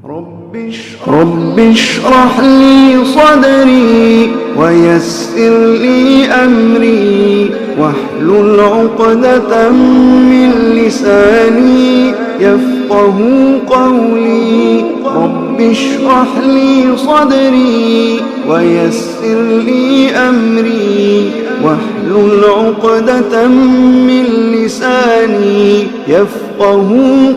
رب اشرح لي صدري ويسر لي أمري واحلل عقدة من لساني يفقه قولي رب اشرح لي صدري ويسر لي أمري واحلل عقدة من لساني يفقه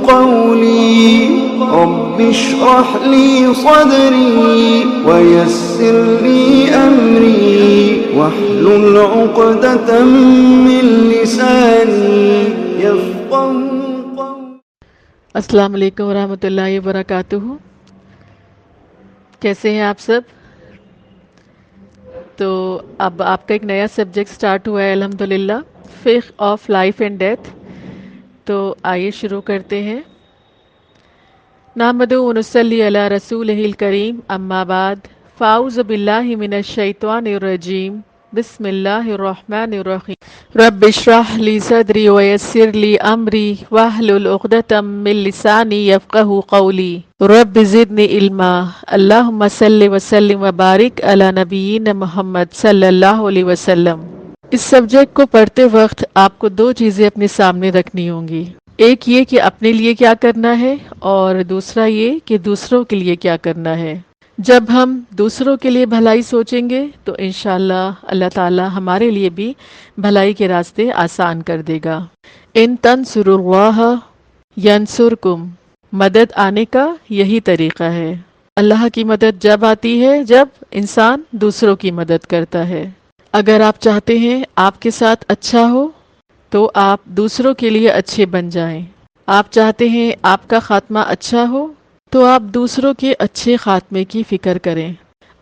قولي رب اشرح لي صدري ويسر لي أمري واحلل عقدة من لساني يفقه قولي. السلام علیکم ورحمۃ اللہ وبرکاتہ. کیسے ہیں آپ سب؟ تو اب آپ کا ایک نیا سبجیکٹ سٹارٹ ہوا ہے الحمدللہ، فقہ آف لائف اینڈ ڈیتھ. تو آئیے شروع کرتے ہیں. نحمدہ و نصلی علی رسولہ الکریم، اما بعد، فاعوذ باللہ من الشیطان الرجیم، بسم اللہ الرحمن الرحیم. رب اشرح لی صدری ویسر لی امری واحلل عقدۃ من لسانی یفقہوا قولی رب زدنی علما. اللہم صلی وسلم وبارک علی نبینا محمد صلی اللہ علیہ وسلم. اس سبجیکٹ کو پڑھتے وقت آپ کو دو چیزیں اپنے سامنے رکھنی ہوں گی. ایک یہ کہ اپنے لیے کیا کرنا ہے، اور دوسرا یہ کہ دوسروں کے لیے کیا کرنا ہے. جب ہم دوسروں کے لیے بھلائی سوچیں گے تو انشاءاللہ اللہ تعالی ہمارے لیے بھی بھلائی کے راستے آسان کر دے گا. ان تنصروا اللہ ینصرکم. مدد آنے کا یہی طریقہ ہے. اللہ کی مدد جب آتی ہے جب انسان دوسروں کی مدد کرتا ہے. اگر آپ چاہتے ہیں آپ کے ساتھ اچھا ہو تو آپ دوسروں کے لیے اچھے بن جائیں. آپ چاہتے ہیں آپ کا خاتمہ اچھا ہو تو آپ دوسروں کے اچھے خاتمے کی فکر کریں.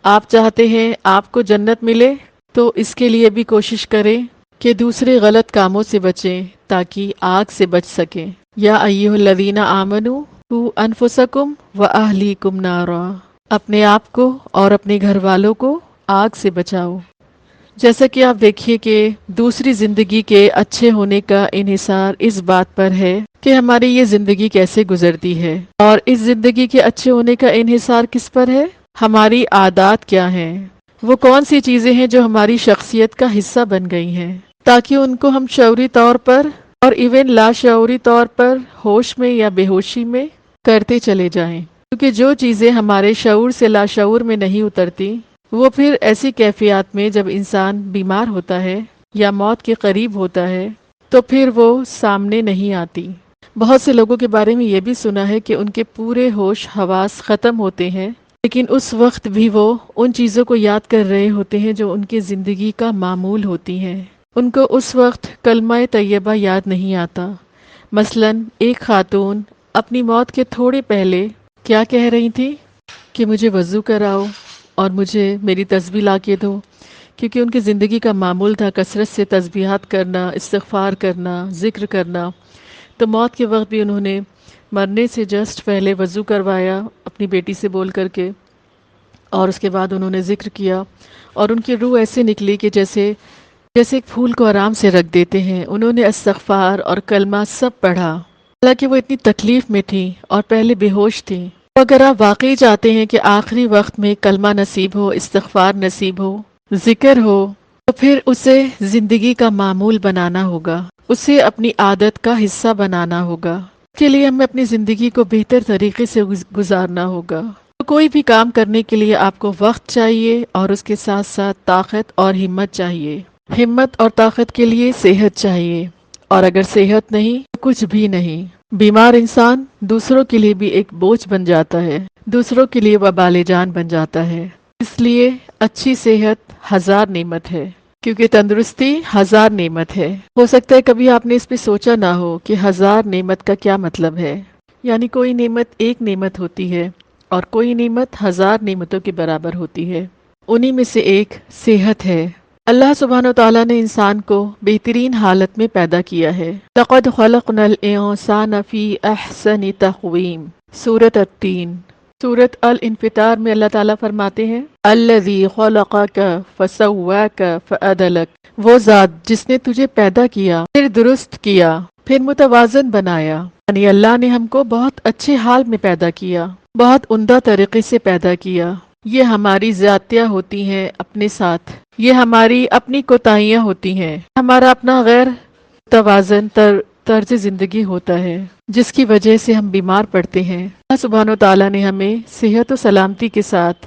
آپ چاہتے ہیں آپ کو جنت ملے تو اس کے لیے بھی کوشش کریں کہ دوسرے غلط کاموں سے بچیں تاکہ آگ سے بچ سکیں. یا ایھا الذین آمنوا قوا انفسکم واہلیکم نارا. اپنے آپ کو اور اپنے گھر والوں کو آگ سے بچاؤ. جیسا کہ آپ دیکھیے کہ دوسری زندگی کے اچھے ہونے کا انحصار اس بات پر ہے کہ ہماری یہ زندگی کیسے گزرتی ہے، اور اس زندگی کے اچھے ہونے کا انحصار کس پر ہے؟ ہماری عادات کیا ہیں، وہ کون سی چیزیں ہیں جو ہماری شخصیت کا حصہ بن گئی ہیں، تاکہ ان کو ہم شعوری طور پر اور ایون لاشعوری طور پر ہوش میں یا بے ہوشی میں کرتے چلے جائیں. کیونکہ جو چیزیں ہمارے شعور سے لاشعور میں نہیں اترتی وہ پھر ایسی کیفیات میں جب انسان بیمار ہوتا ہے یا موت کے قریب ہوتا ہے تو پھر وہ سامنے نہیں آتی. بہت سے لوگوں کے بارے میں یہ بھی سنا ہے کہ ان کے پورے ہوش حواس ختم ہوتے ہیں، لیکن اس وقت بھی وہ ان چیزوں کو یاد کر رہے ہوتے ہیں جو ان کی زندگی کا معمول ہوتی ہیں. ان کو اس وقت کلمہ طیبہ یاد نہیں آتا. مثلا ایک خاتون اپنی موت کے تھوڑے پہلے کیا کہہ رہی تھی کہ مجھے وضو کراؤ اور مجھے میری تسبیح لا کے دو، کیونکہ ان کی زندگی کا معمول تھا کثرت سے تسبیحات کرنا، استغفار کرنا، ذکر کرنا. تو موت کے وقت بھی انہوں نے مرنے سے جسٹ پہلے وضو کروایا اپنی بیٹی سے بول کر کے، اور اس کے بعد انہوں نے ذکر کیا، اور ان کی روح ایسے نکلی کہ جیسے ایک پھول کو آرام سے رکھ دیتے ہیں. انہوں نے استغفار اور کلمہ سب پڑھا، حالانکہ وہ اتنی تکلیف میں تھی اور پہلے بے ہوش تھی. تو اگر آپ واقعی چاہتے ہیں کہ آخری وقت میں کلمہ نصیب ہو، استغفار نصیب ہو، ذکر ہو، تو پھر اسے زندگی کا معمول بنانا ہوگا، اسے اپنی عادت کا حصہ بنانا ہوگا. اس کے لیے ہمیں اپنی زندگی کو بہتر طریقے سے گزارنا ہوگا. تو کوئی بھی کام کرنے کے لیے آپ کو وقت چاہیے اور اس کے ساتھ ساتھ طاقت اور ہمت چاہیے. ہمت اور طاقت کے لیے صحت چاہیے، اور اگر صحت نہیں تو کچھ بھی نہیں. بیمار انسان دوسروں کے لیے بھی ایک بوجھ بن جاتا ہے، دوسروں کے لیے وبال جان بن جاتا ہے. اس لیے اچھی صحت 1000 نعمت ہے، کیونکہ تندرستی 1000 نعمت ہے. ہو سکتا ہے کبھی آپ نے اس پہ سوچا نہ ہو کہ 1000 نعمت کا کیا مطلب ہے. یعنی کوئی نعمت ایک نعمت ہوتی ہے اور کوئی نعمت 1000 نعمتوں کے برابر ہوتی ہے. انہی میں سے ایک صحت ہے. اللہ سبحانہ و تعالیٰ نے انسان کو بہترین حالت میں پیدا کیا ہے. لقد خلقنا الانسان فی احسن تقویم. سورۃ التین. سورۃ الانفطار میں اللہ تعالیٰ فرماتے ہیں الذی خلقک فسواک فعدلک. وہ ذات جس نے تجھے پیدا کیا، پھر درست کیا، پھر متوازن بنایا. یعنی اللہ نے ہم کو بہت اچھے حال میں پیدا کیا. بہت عمدہ طریقے سے پیدا کیا۔ یہ ہماری زیادتیاں ہوتی ہیں اپنے ساتھ، یہ ہماری اپنی کوتاہیاں ہوتی ہیں، ہمارا اپنا غیر توازن طرز زندگی ہوتا ہے جس کی وجہ سے ہم بیمار پڑتے ہیں۔ اللہ سبحانہ و تعالیٰ نے ہمیں صحت و سلامتی کے ساتھ،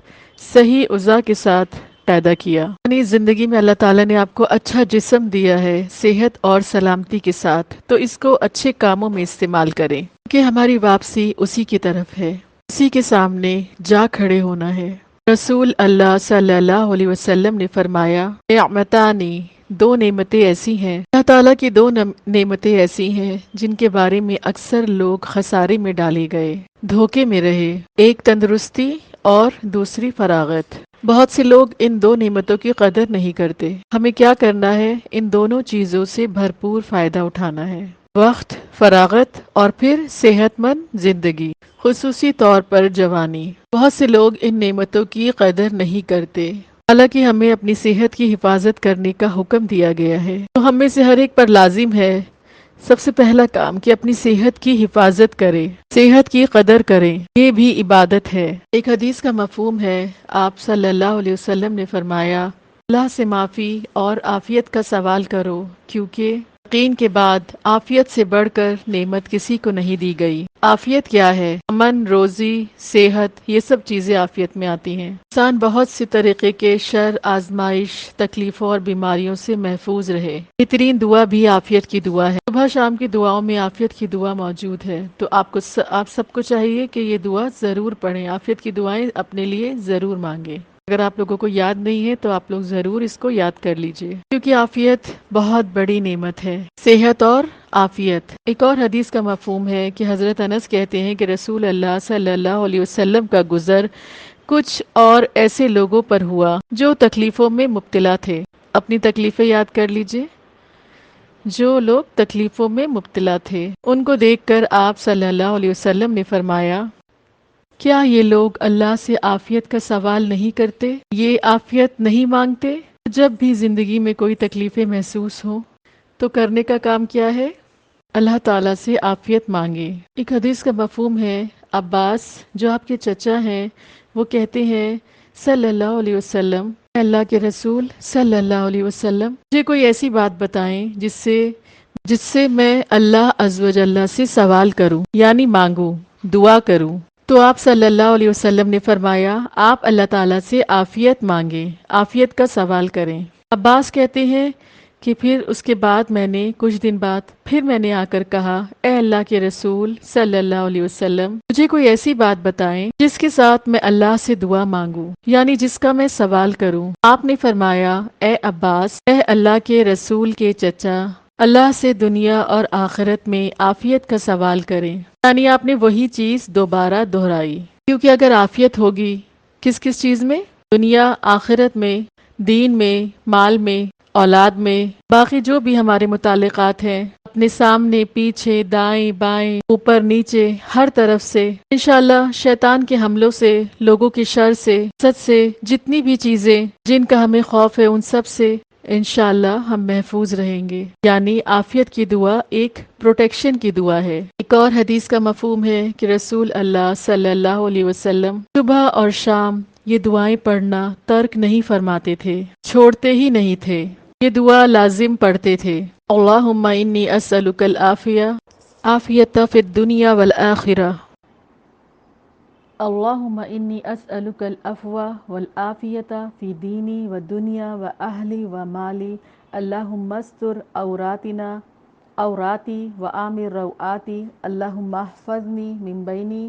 صحیح غذا کے ساتھ پیدا کیا، یعنی زندگی میں اللہ تعالیٰ نے آپ کو اچھا جسم دیا ہے صحت اور سلامتی کے ساتھ، تو اس کو اچھے کاموں میں استعمال کریں کہ ہماری واپسی اسی کی طرف ہے، اسی کے سامنے جا کھڑے ہونا ہے۔ رسول اللہ صلی اللہ علیہ وسلم نے فرمایا، نعمتانی، دو نعمتیں ایسی ہیں، اللہ تعالیٰ کی دو نعمتیں ایسی ہیں جن کے بارے میں اکثر لوگ خسارے میں ڈالے گئے، دھوکے میں رہے، ایک تندرستی اور دوسری فراغت۔ بہت سے لوگ ان دو نعمتوں کی قدر نہیں کرتے۔ ہمیں کیا کرنا ہے؟ ان دونوں چیزوں سے بھرپور فائدہ اٹھانا ہے، وقت، فراغت اور پھر صحت مند زندگی، خصوصی طور پر جوانی۔ بہت سے لوگ ان نعمتوں کی قدر نہیں کرتے، حالانکہ ہمیں اپنی صحت کی حفاظت کرنے کا حکم دیا گیا ہے، تو ہم میں سے ہر ایک پر لازم ہے سب سے پہلا کام کہ اپنی صحت کی حفاظت کرے، صحت کی قدر کریں، یہ بھی عبادت ہے۔ ایک حدیث کا مفہوم ہے، آپ صلی اللہ علیہ وسلم نے فرمایا، اللہ سے معافی اور عافیت کا سوال کرو، کیونکہ یقین کے بعد عافیت سے بڑھ کر نعمت کسی کو نہیں دی گئی۔ عافیت کیا ہے؟ امن، روزی، صحت، یہ سب چیزیں عافیت میں آتی ہیں۔ انسان بہت سے طریقے کے شر، آزمائش، تکلیفوں اور بیماریوں سے محفوظ رہے۔ بہترین دعا بھی عافیت کی دعا ہے۔ صبح شام کی دعاؤں میں عافیت کی دعا موجود ہے، تو آپ سب کو چاہیے کہ یہ دعا ضرور پڑھیں، عافیت کی دعائیں اپنے لیے ضرور مانگیں۔ اگر آپ لوگوں کو یاد نہیں ہے تو آپ لوگ ضرور اس کو یاد کر لیجئے، کیونکہ عافیت بہت بڑی نعمت ہے، صحت اور عافیت۔ ایک اور حدیث کا مفہوم ہے کہ حضرت انس کہتے ہیں کہ رسول اللہ صلی اللہ علیہ وسلم کا گزر کچھ اور ایسے لوگوں پر ہوا جو تکلیفوں میں مبتلا تھے۔ اپنی تکلیفیں یاد کر لیجئے، جو لوگ تکلیفوں میں مبتلا تھے، ان کو دیکھ کر آپ صلی اللہ علیہ وسلم نے فرمایا، کیا یہ لوگ اللہ سے عافیت کا سوال نہیں کرتے؟ یہ عافیت نہیں مانگتے؟ جب بھی زندگی میں کوئی تکلیفیں محسوس ہوں تو کرنے کا کام کیا ہے؟ اللہ تعالیٰ سے عافیت مانگے۔ ایک حدیث کا مفہوم ہے، عباس جو آپ کے چچا ہیں وہ کہتے ہیں صلی اللہ علیہ وسلم، اے اللہ کے رسول صلی اللہ علیہ وسلم، مجھے کوئی ایسی بات بتائیں جس سے میں اللہ عز و جل سے سوال کروں، یعنی مانگوں، دعا کروں۔ تو آپ صلی اللہ علیہ وسلم نے فرمایا، آپ اللہ تعالیٰ سے عافیت مانگیں، عافیت کا سوال کریں۔ عباس کہتے ہیں کہ پھر اس کے بعد کچھ دن بعد میں نے آ کر کہا، اے اللہ کے رسول صلی اللہ علیہ وسلم، مجھے کوئی ایسی بات بتائیں جس کے ساتھ میں اللہ سے دعا مانگوں، یعنی جس کا میں سوال کروں۔ آپ نے فرمایا، اے عباس، اے اللہ کے رسول کے چچا، اللہ سے دنیا اور آخرت میں عافیت کا سوال کریں، یعنی آپ نے وہی چیز دوبارہ دہرائی، کیونکہ اگر عافیت ہوگی کس چیز میں؟ دنیا، آخرت میں، دین میں، مال میں، اولاد میں، باقی جو بھی ہمارے متعلقات ہیں، اپنے سامنے، پیچھے، دائیں بائیں، اوپر نیچے، ہر طرف سے انشاءاللہ شیطان کے حملوں سے، لوگوں کی شر سے، حسد سے، جتنی بھی چیزیں جن کا ہمیں خوف ہے ان سب سے انشاءاللہ ہم محفوظ رہیں گے، یعنی عافیت کی دعا ایک پروٹیکشن کی دعا ہے۔ ایک اور حدیث کا مفہوم ہے کہ رسول اللہ صلی اللہ علیہ وسلم صبح اور شام یہ دعائیں پڑھنا ترک نہیں فرماتے تھے، چھوڑتے ہی نہیں تھے، یہ دعا لازم پڑھتے تھے۔ اللہم انی اسألک العافیہ، عافیت فی الدنیا والآخرہ، اللہم انی اسألک العفو والعافیت فی دینی و دنیا و اہلی و مالی، اللہم استر عوراتی و آمن روعاتی، اللہم احفظنی من بینی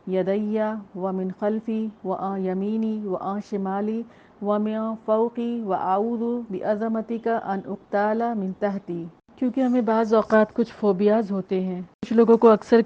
یدی و من خلفی و عن یمینی و عن شمالی و من فوقی و اعوذ بعظمتک ان اغتال من تحتی۔ کیونکہ ہمیں بعض اوقات کچھ فوبیاز ہوتے ہیں، کچھ لوگوں کو اکثر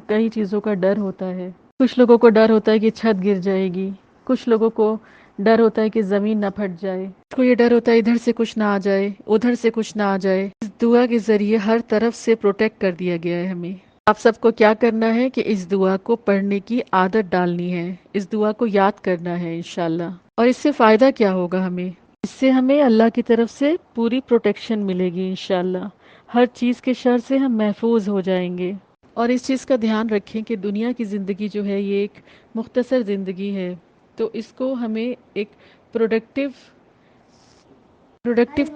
کئی چیزوں کا ڈر ہوتا ہے، کچھ لوگوں کو ڈر ہوتا ہے کہ چھت گر جائے گی، کچھ لوگوں کو ڈر ہوتا ہے کہ زمین نہ پھٹ جائے، کچھ کو یہ ڈر ہوتا ہے ادھر سے کچھ نہ آ جائے، ادھر سے کچھ نہ آ جائے۔ اس دعا کے ذریعے ہر طرف سے پروٹیکٹ کر دیا گیا ہے ہمیں۔ آپ سب کو کیا کرنا ہے کہ اس دعا کو پڑھنے کی عادت ڈالنی ہے، اس دعا کو یاد کرنا ہے انشاءاللہ۔ اور اس سے فائدہ کیا ہوگا ہمیں؟ اس سے ہمیں اللہ کی طرف سے پوری پروٹیکشن ملے گی انشاءاللہ، ہر چیز کے شر سے ہم محفوظ ہو جائیں گے۔ اور اس چیز کا دھیان رکھیں کہ دنیا کی زندگی جو ہے یہ ایک مختصر زندگی ہے، تو اس کو ہمیں ایک پروڈکٹیو پروڈکٹیو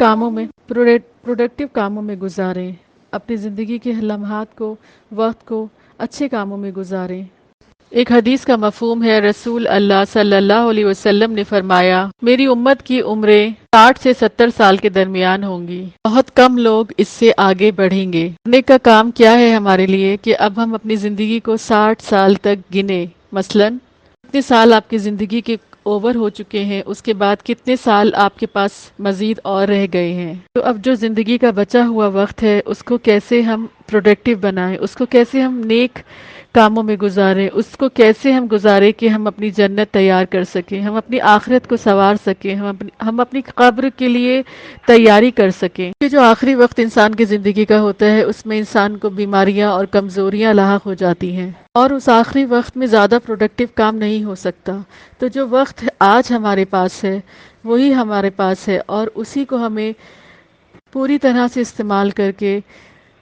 کاموں میں گزاریں، اپنی زندگی کے لمحات کو، وقت کو اچھے کاموں میں گزاریں۔ ایک حدیث کا مفہوم ہے، رسول اللہ صلی اللہ علیہ وسلم نے فرمایا، میری امت کی عمریں 60 سے 70 سال کے درمیان ہوں گی، بہت کم لوگ اس سے آگے بڑھیں گے۔ کرنے کا کام کیا ہے ہمارے لیے کہ اب ہم اپنی زندگی کو 60 سال تک گنیں۔ مثلاً کتنے سال آپ کی زندگی کے اوور ہو چکے ہیں، اس کے بعد کتنے سال آپ کے پاس مزید اور رہ گئے ہیں، تو اب جو زندگی کا بچا ہوا وقت ہے اس کو کیسے ہم پروڈکٹیو بنائیں، اس کو کیسے ہم نیک کاموں میں گزاریں، اس کو کیسے ہم گزاریں کہ ہم اپنی جنت تیار کر سکیں، ہم اپنی آخرت کو سنوار سکیں، ہم اپنی قبر کے لیے تیاری کر سکیں۔ کہ جو آخری وقت انسان کی زندگی کا ہوتا ہے اس میں انسان کو بیماریاں اور کمزوریاں لاحق ہو جاتی ہیں، اور اس آخری وقت میں زیادہ پروڈکٹیو کام نہیں ہو سکتا۔ تو جو وقت آج ہمارے پاس ہے وہی ہمارے پاس ہے، اور اسی کو ہمیں پوری طرح سے استعمال کر کے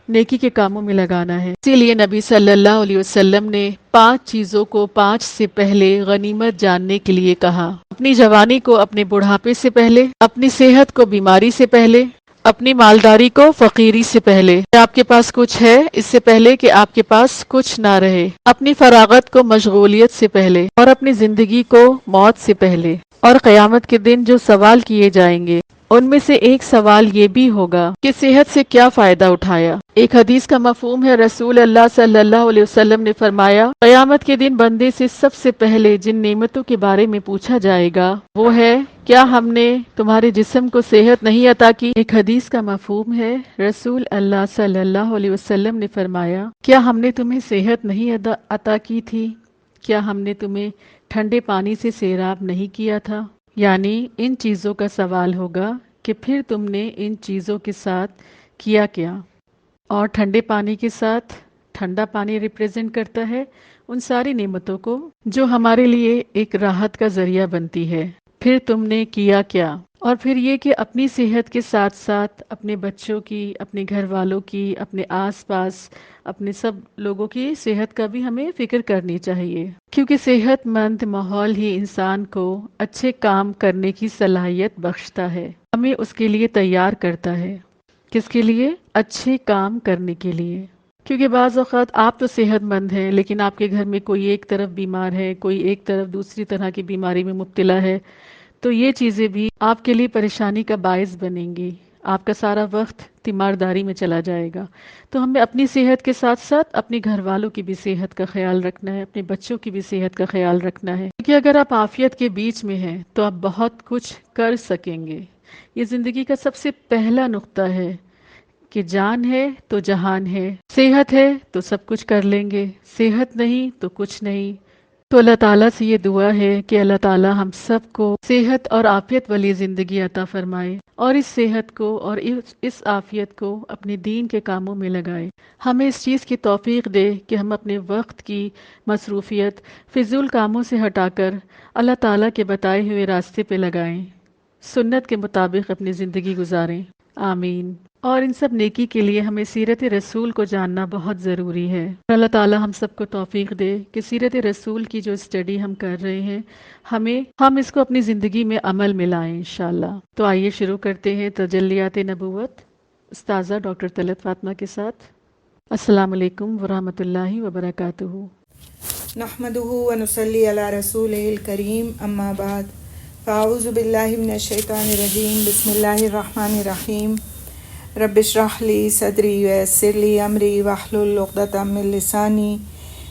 نیکی کے کاموں میں لگانا ہے۔ اسی لیے نبی صلی اللہ علیہ وسلم نے 5 چیزوں کو 5 سے پہلے غنیمت جاننے کے لیے کہا۔ اپنی جوانی کو اپنے بڑھاپے سے پہلے، اپنی صحت کو بیماری سے پہلے، اپنی مالداری کو فقیری سے پہلے، کہ آپ کے پاس کچھ ہے اس سے پہلے کہ آپ کے پاس کچھ نہ رہے، اپنی فراغت کو مشغولیت سے پہلے، اور اپنی زندگی کو موت سے پہلے، اور قیامت کے دن جو سوال کیے جائیں گے ان میں سے ایک سوال یہ بھی ہوگا کہ صحت سے کیا فائدہ اٹھایا۔ ایک حدیث کا مفہوم ہے، رسول اللہ صلی اللہ علیہ وسلم نے فرمایا، قیامت کے دن بندے سے سب سے پہلے جن نعمتوں کے بارے میں پوچھا جائے گا وہ ہے، کیا ہم نے تمہارے جسم کو صحت نہیں عطا کی؟ ایک حدیث کا مفہوم ہے، رسول اللہ صلی اللہ علیہ وسلم نے فرمایا، کیا ہم نے تمہیں صحت نہیں عطا کی تھی؟ کیا ہم نے تمہیں ٹھنڈے پانی سے سیراب نہیں کیا تھا؟ یعنی ان چیزوں کا سوال ہوگا کہ پھر تم نے ان چیزوں کے ساتھ کیا کیا؟ اور ٹھنڈے پانی کے ساتھ ٹھنڈا پانی ریپریزنٹ کرتا ہے ان ساری نعمتوں کو جو ہمارے لیے ایک راحت کا ذریعہ بنتی ہے۔ پھر تم نے کیا کیا؟ اور پھر یہ کہ اپنی صحت کے ساتھ ساتھ اپنے بچوں کی، اپنے گھر والوں کی، اپنے آس پاس اپنے سب لوگوں کی صحت کا بھی ہمیں فکر کرنی چاہیے، کیونکہ صحت مند ماحول ہی انسان کو اچھے کام کرنے کی صلاحیت بخشتا ہے، ہمیں اس کے لیے تیار کرتا ہے۔ کس کے لیے؟ اچھے کام کرنے کے لیے۔ کیونکہ بعض اوقات آپ تو صحت مند ہیں لیکن آپ کے گھر میں کوئی ایک طرف بیمار ہے، کوئی ایک طرف دوسری طرح کی بیماری میں مبتلا ہے، تو یہ چیزیں بھی آپ کے لیے پریشانی کا باعث بنیں گی، آپ کا سارا وقت تیمارداری میں چلا جائے گا۔ تو ہمیں اپنی صحت کے ساتھ ساتھ اپنے گھر والوں کی بھی صحت کا خیال رکھنا ہے، اپنے بچوں کی بھی صحت کا خیال رکھنا ہے، کیونکہ اگر آپ عافیت کے بیچ میں ہیں تو آپ بہت کچھ کر سکیں گے۔ یہ زندگی کا سب سے پہلا نقطہ ہے کہ جان ہے تو جہان ہے، صحت ہے تو سب کچھ کر لیں گے، صحت نہیں تو کچھ نہیں۔ تو اللہ تعالیٰ سے یہ دعا ہے کہ اللہ تعالیٰ ہم سب کو صحت اور عافیت والی زندگی عطا فرمائے، اور اس صحت کو اور اس عافیت کو اپنے دین کے کاموں میں لگائے۔ ہمیں اس چیز کی توفیق دے کہ ہم اپنے وقت کی مصروفیت فضول کاموں سے ہٹا کر اللہ تعالیٰ کے بتائے ہوئے راستے پہ لگائیں، سنت کے مطابق اپنی زندگی گزاریں، آمین۔ اور ان سب نیکی کے لیے ہمیں سیرت رسول کو جاننا بہت ضروری ہے۔ اللہ تعالیٰ ہم سب کو توفیق دے کہ سیرت رسول کی جو اسٹڈی ہم کر رہے ہیں ہم اس کو اپنی زندگی میں عمل میں لائیں انشاءاللہ۔ تو آئیے شروع کرتے ہیں تجلیات نبوت استاذہ ڈاکٹر طلعت فاطمہ کے ساتھ۔ السلام علیکم ورحمۃ اللہ وبرکاتہ۔ نحمده ونصلي على رسوله الكريم اما بعد فاعوذ باللہ من الشیطان الرجیم بسم اللہ الرحمن الرحیم رب اشرح لی صدری ویسر لی امری واحلل عقدۃ من لسانی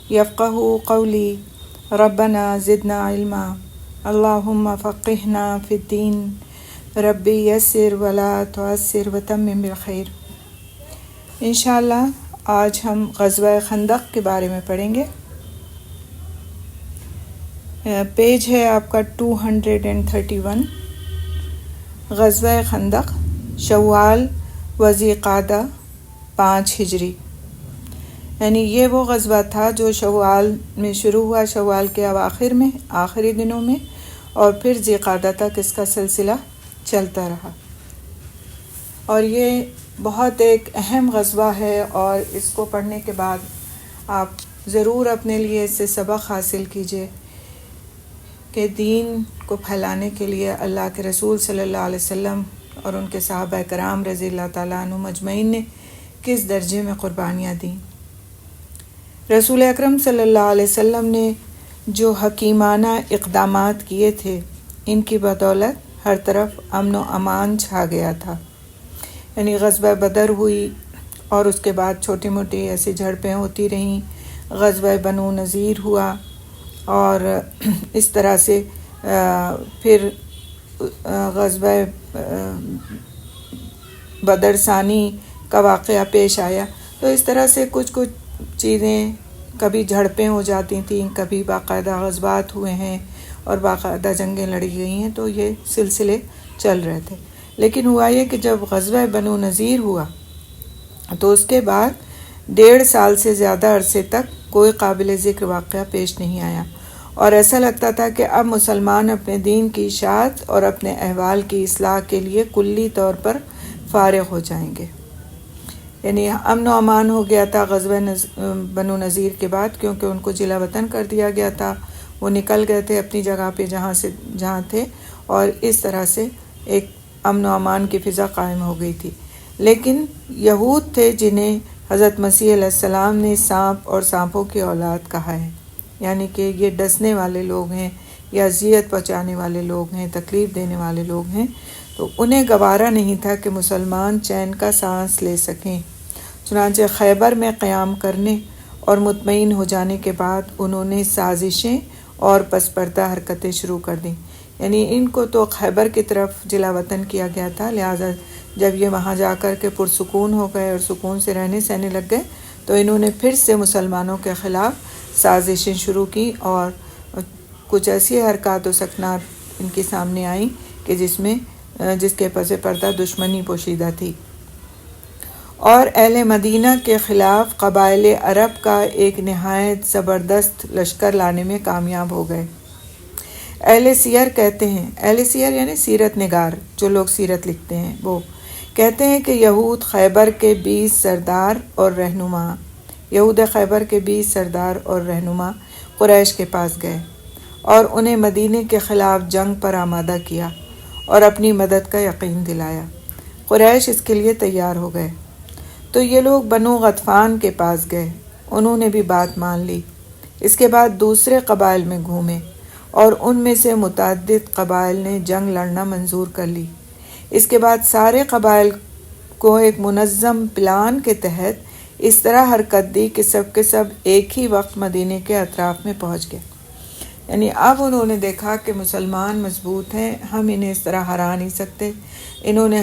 یفقهوا قولی ربنا زدنا علما اللہم فقہنا فی الدین ربی یسر ولا تعسر وتمم بالخیر۔ انشاءاللہ آج ہم غزوہ خندق کے بارے میں پڑھیں گے۔ پیج ہے آپ کا 231۔ غزوہ خندق شوال و ذی قعدہ 5 ہجری، یعنی یہ وہ غزوہ تھا جو شوال میں شروع ہوا، شوال کے اواخر میں، آخری دنوں میں، اور پھر ذی قعدہ تک اس کا سلسلہ چلتا رہا۔ اور یہ بہت ایک اہم غزوہ ہے، اور اس کو پڑھنے کے بعد آپ ضرور اپنے لیے اس سے سبق حاصل کیجئے کہ دین کو پھیلانے کے لیے اللہ کے رسول صلی اللہ علیہ وسلم اور ان کے صحابہ کرام رضی اللہ تعالیٰ عنہم اجمعین نے کس درجے میں قربانیاں دیں۔ رسول اکرم صلی اللہ علیہ وسلم نے جو حکیمانہ اقدامات کیے تھے، ان کی بدولت ہر طرف امن و امان چھا گیا تھا۔ یعنی غزوہ بدر ہوئی اور اس کے بعد چھوٹی موٹی ایسی جھڑپیں ہوتی رہیں، غزوہ بنو نذیر ہوا، اور اس طرح سے پھر غزوہ بدر ثانی کا واقعہ پیش آیا۔ تو اس طرح سے کچھ چیزیں، کبھی جھڑپیں ہو جاتی تھیں، کبھی باقاعدہ غزوات ہوئے ہیں اور باقاعدہ جنگیں لڑی گئی ہیں، تو یہ سلسلے چل رہے تھے۔ لیکن ہوا یہ کہ جب غزوہ بنو نذیر ہوا تو اس کے بعد 1.5 سال سے زیادہ عرصے تک کوئی قابل ذکر واقعہ پیش نہیں آیا، اور ایسا لگتا تھا کہ اب مسلمان اپنے دین کی اشاعت اور اپنے احوال کی اصلاح کے لیے کلی طور پر فارغ ہو جائیں گے۔ یعنی امن و امان ہو گیا تھا غزوہ بنو نذیر کے بعد، کیونکہ ان کو جلا وطن کر دیا گیا تھا، وہ نکل گئے تھے اپنی جگہ پہ جہاں تھے، اور اس طرح سے ایک امن و امان کی فضا قائم ہو گئی تھی۔ لیکن یہود تھے جنہیں حضرت مسیح علیہ السلام نے سانپ اور سانپوں کی اولاد کہا ہے، یعنی کہ یہ ڈسنے والے لوگ ہیں یا اذیت پہنچانے والے لوگ ہیں، تکلیف دینے والے لوگ ہیں۔ تو انہیں گوارا نہیں تھا کہ مسلمان چین کا سانس لے سکیں، چنانچہ خیبر میں قیام کرنے اور مطمئن ہو جانے کے بعد انہوں نے سازشیں اور پس پردہ حرکتیں شروع کر دیں۔ یعنی ان کو تو خیبر کی طرف جلا وطن کیا گیا تھا، لہٰذا جب یہ وہاں جا کر کے پرسکون ہو گئے اور سکون سے رہنے سہنے لگ گئے، تو انہوں نے پھر سے مسلمانوں کے خلاف سازشیں شروع کی، اور کچھ ایسی حرکات و سکنات ان کے سامنے آئیں کہ جس کے پس پردہ دشمنی پوشیدہ تھی، اور اہل مدینہ کے خلاف قبائل عرب کا ایک نہایت زبردست لشکر لانے میں کامیاب ہو گئے۔ اہل سیر کہتے ہیں، اہل سیر یعنی سیرت نگار، جو لوگ سیرت لکھتے ہیں، وہ کہتے ہیں کہ یہود خیبر کے 20 سردار اور رہنما قریش کے پاس گئے اور انہیں مدینے کے خلاف جنگ پر آمادہ کیا اور اپنی مدد کا یقین دلایا۔ قریش اس کے لیے تیار ہو گئے، تو یہ لوگ بنو غطفان کے پاس گئے، انہوں نے بھی بات مان لی۔ اس کے بعد دوسرے قبائل میں گھومے اور ان میں سے متعدد قبائل نے جنگ لڑنا منظور کر لی۔ اس کے بعد سارے قبائل کو ایک منظم پلان کے تحت اس طرح حرکت دی کہ سب کے سب ایک ہی وقت مدینے کے اطراف میں پہنچ گئے۔ یعنی اب انہوں نے دیکھا کہ مسلمان مضبوط ہیں، ہم انہیں اس طرح ہرا نہیں سکتے، انہوں نے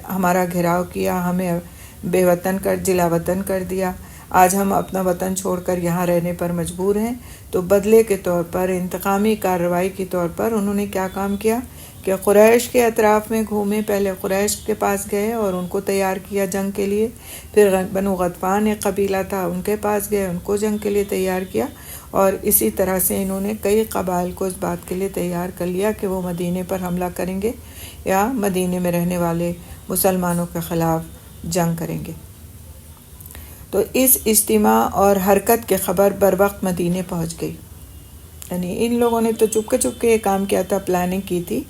ہمارا گھیراؤ کیا، ہمیں بے وطن جلا وطن کر دیا، آج ہم اپنا وطن چھوڑ کر یہاں رہنے پر مجبور ہیں۔ تو بدلے کے طور پر، انتقامی کارروائی کے طور پر انہوں نے کیا کام کیا کہ قریش کے اطراف میں گھومے، پہلے قریش کے پاس گئے اور ان کو تیار کیا جنگ کے لیے، پھر بنو غطفان ایک قبیلہ تھا، ان کے پاس گئے، ان کو جنگ کے لیے تیار کیا، اور اسی طرح سے انہوں نے کئی قبائل کو اس بات کے لیے تیار کر لیا کہ وہ مدینے پر حملہ کریں گے یا مدینے میں رہنے والے مسلمانوں کے خلاف جنگ کریں گے۔ تو اس اجتماع اور حرکت کی خبر بر وقت مدینے پہنچ گئی۔ یعنی ان لوگوں نے تو چپکے چپکے یہ کام کیا تھا، پلاننگ کی تھی،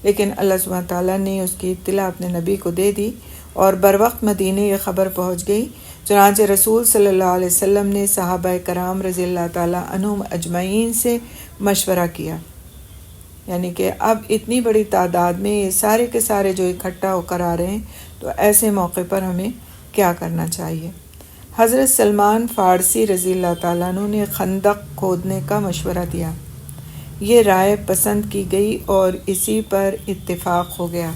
لیکن اللہ سبحانہ تعالیٰ نے اس کی اطلاع اپنے نبی کو دے دی اور بر وقت مدینے یہ خبر پہنچ گئی۔ چنانچہ رسول صلی اللہ علیہ وسلم نے صحابہ کرام رضی اللہ تعالیٰ عنہم اجمعین سے مشورہ کیا، یعنی کہ اب اتنی بڑی تعداد میں یہ سارے کے سارے جو اکٹھا ہو کر آ رہے ہیں، تو ایسے موقع پر ہمیں کیا کرنا چاہیے۔ حضرت سلمان فارسی رضی اللہ تعالیٰ عنہ نے خندق کھودنے کا مشورہ دیا، یہ رائے پسند کی گئی اور اسی پر اتفاق ہو گیا۔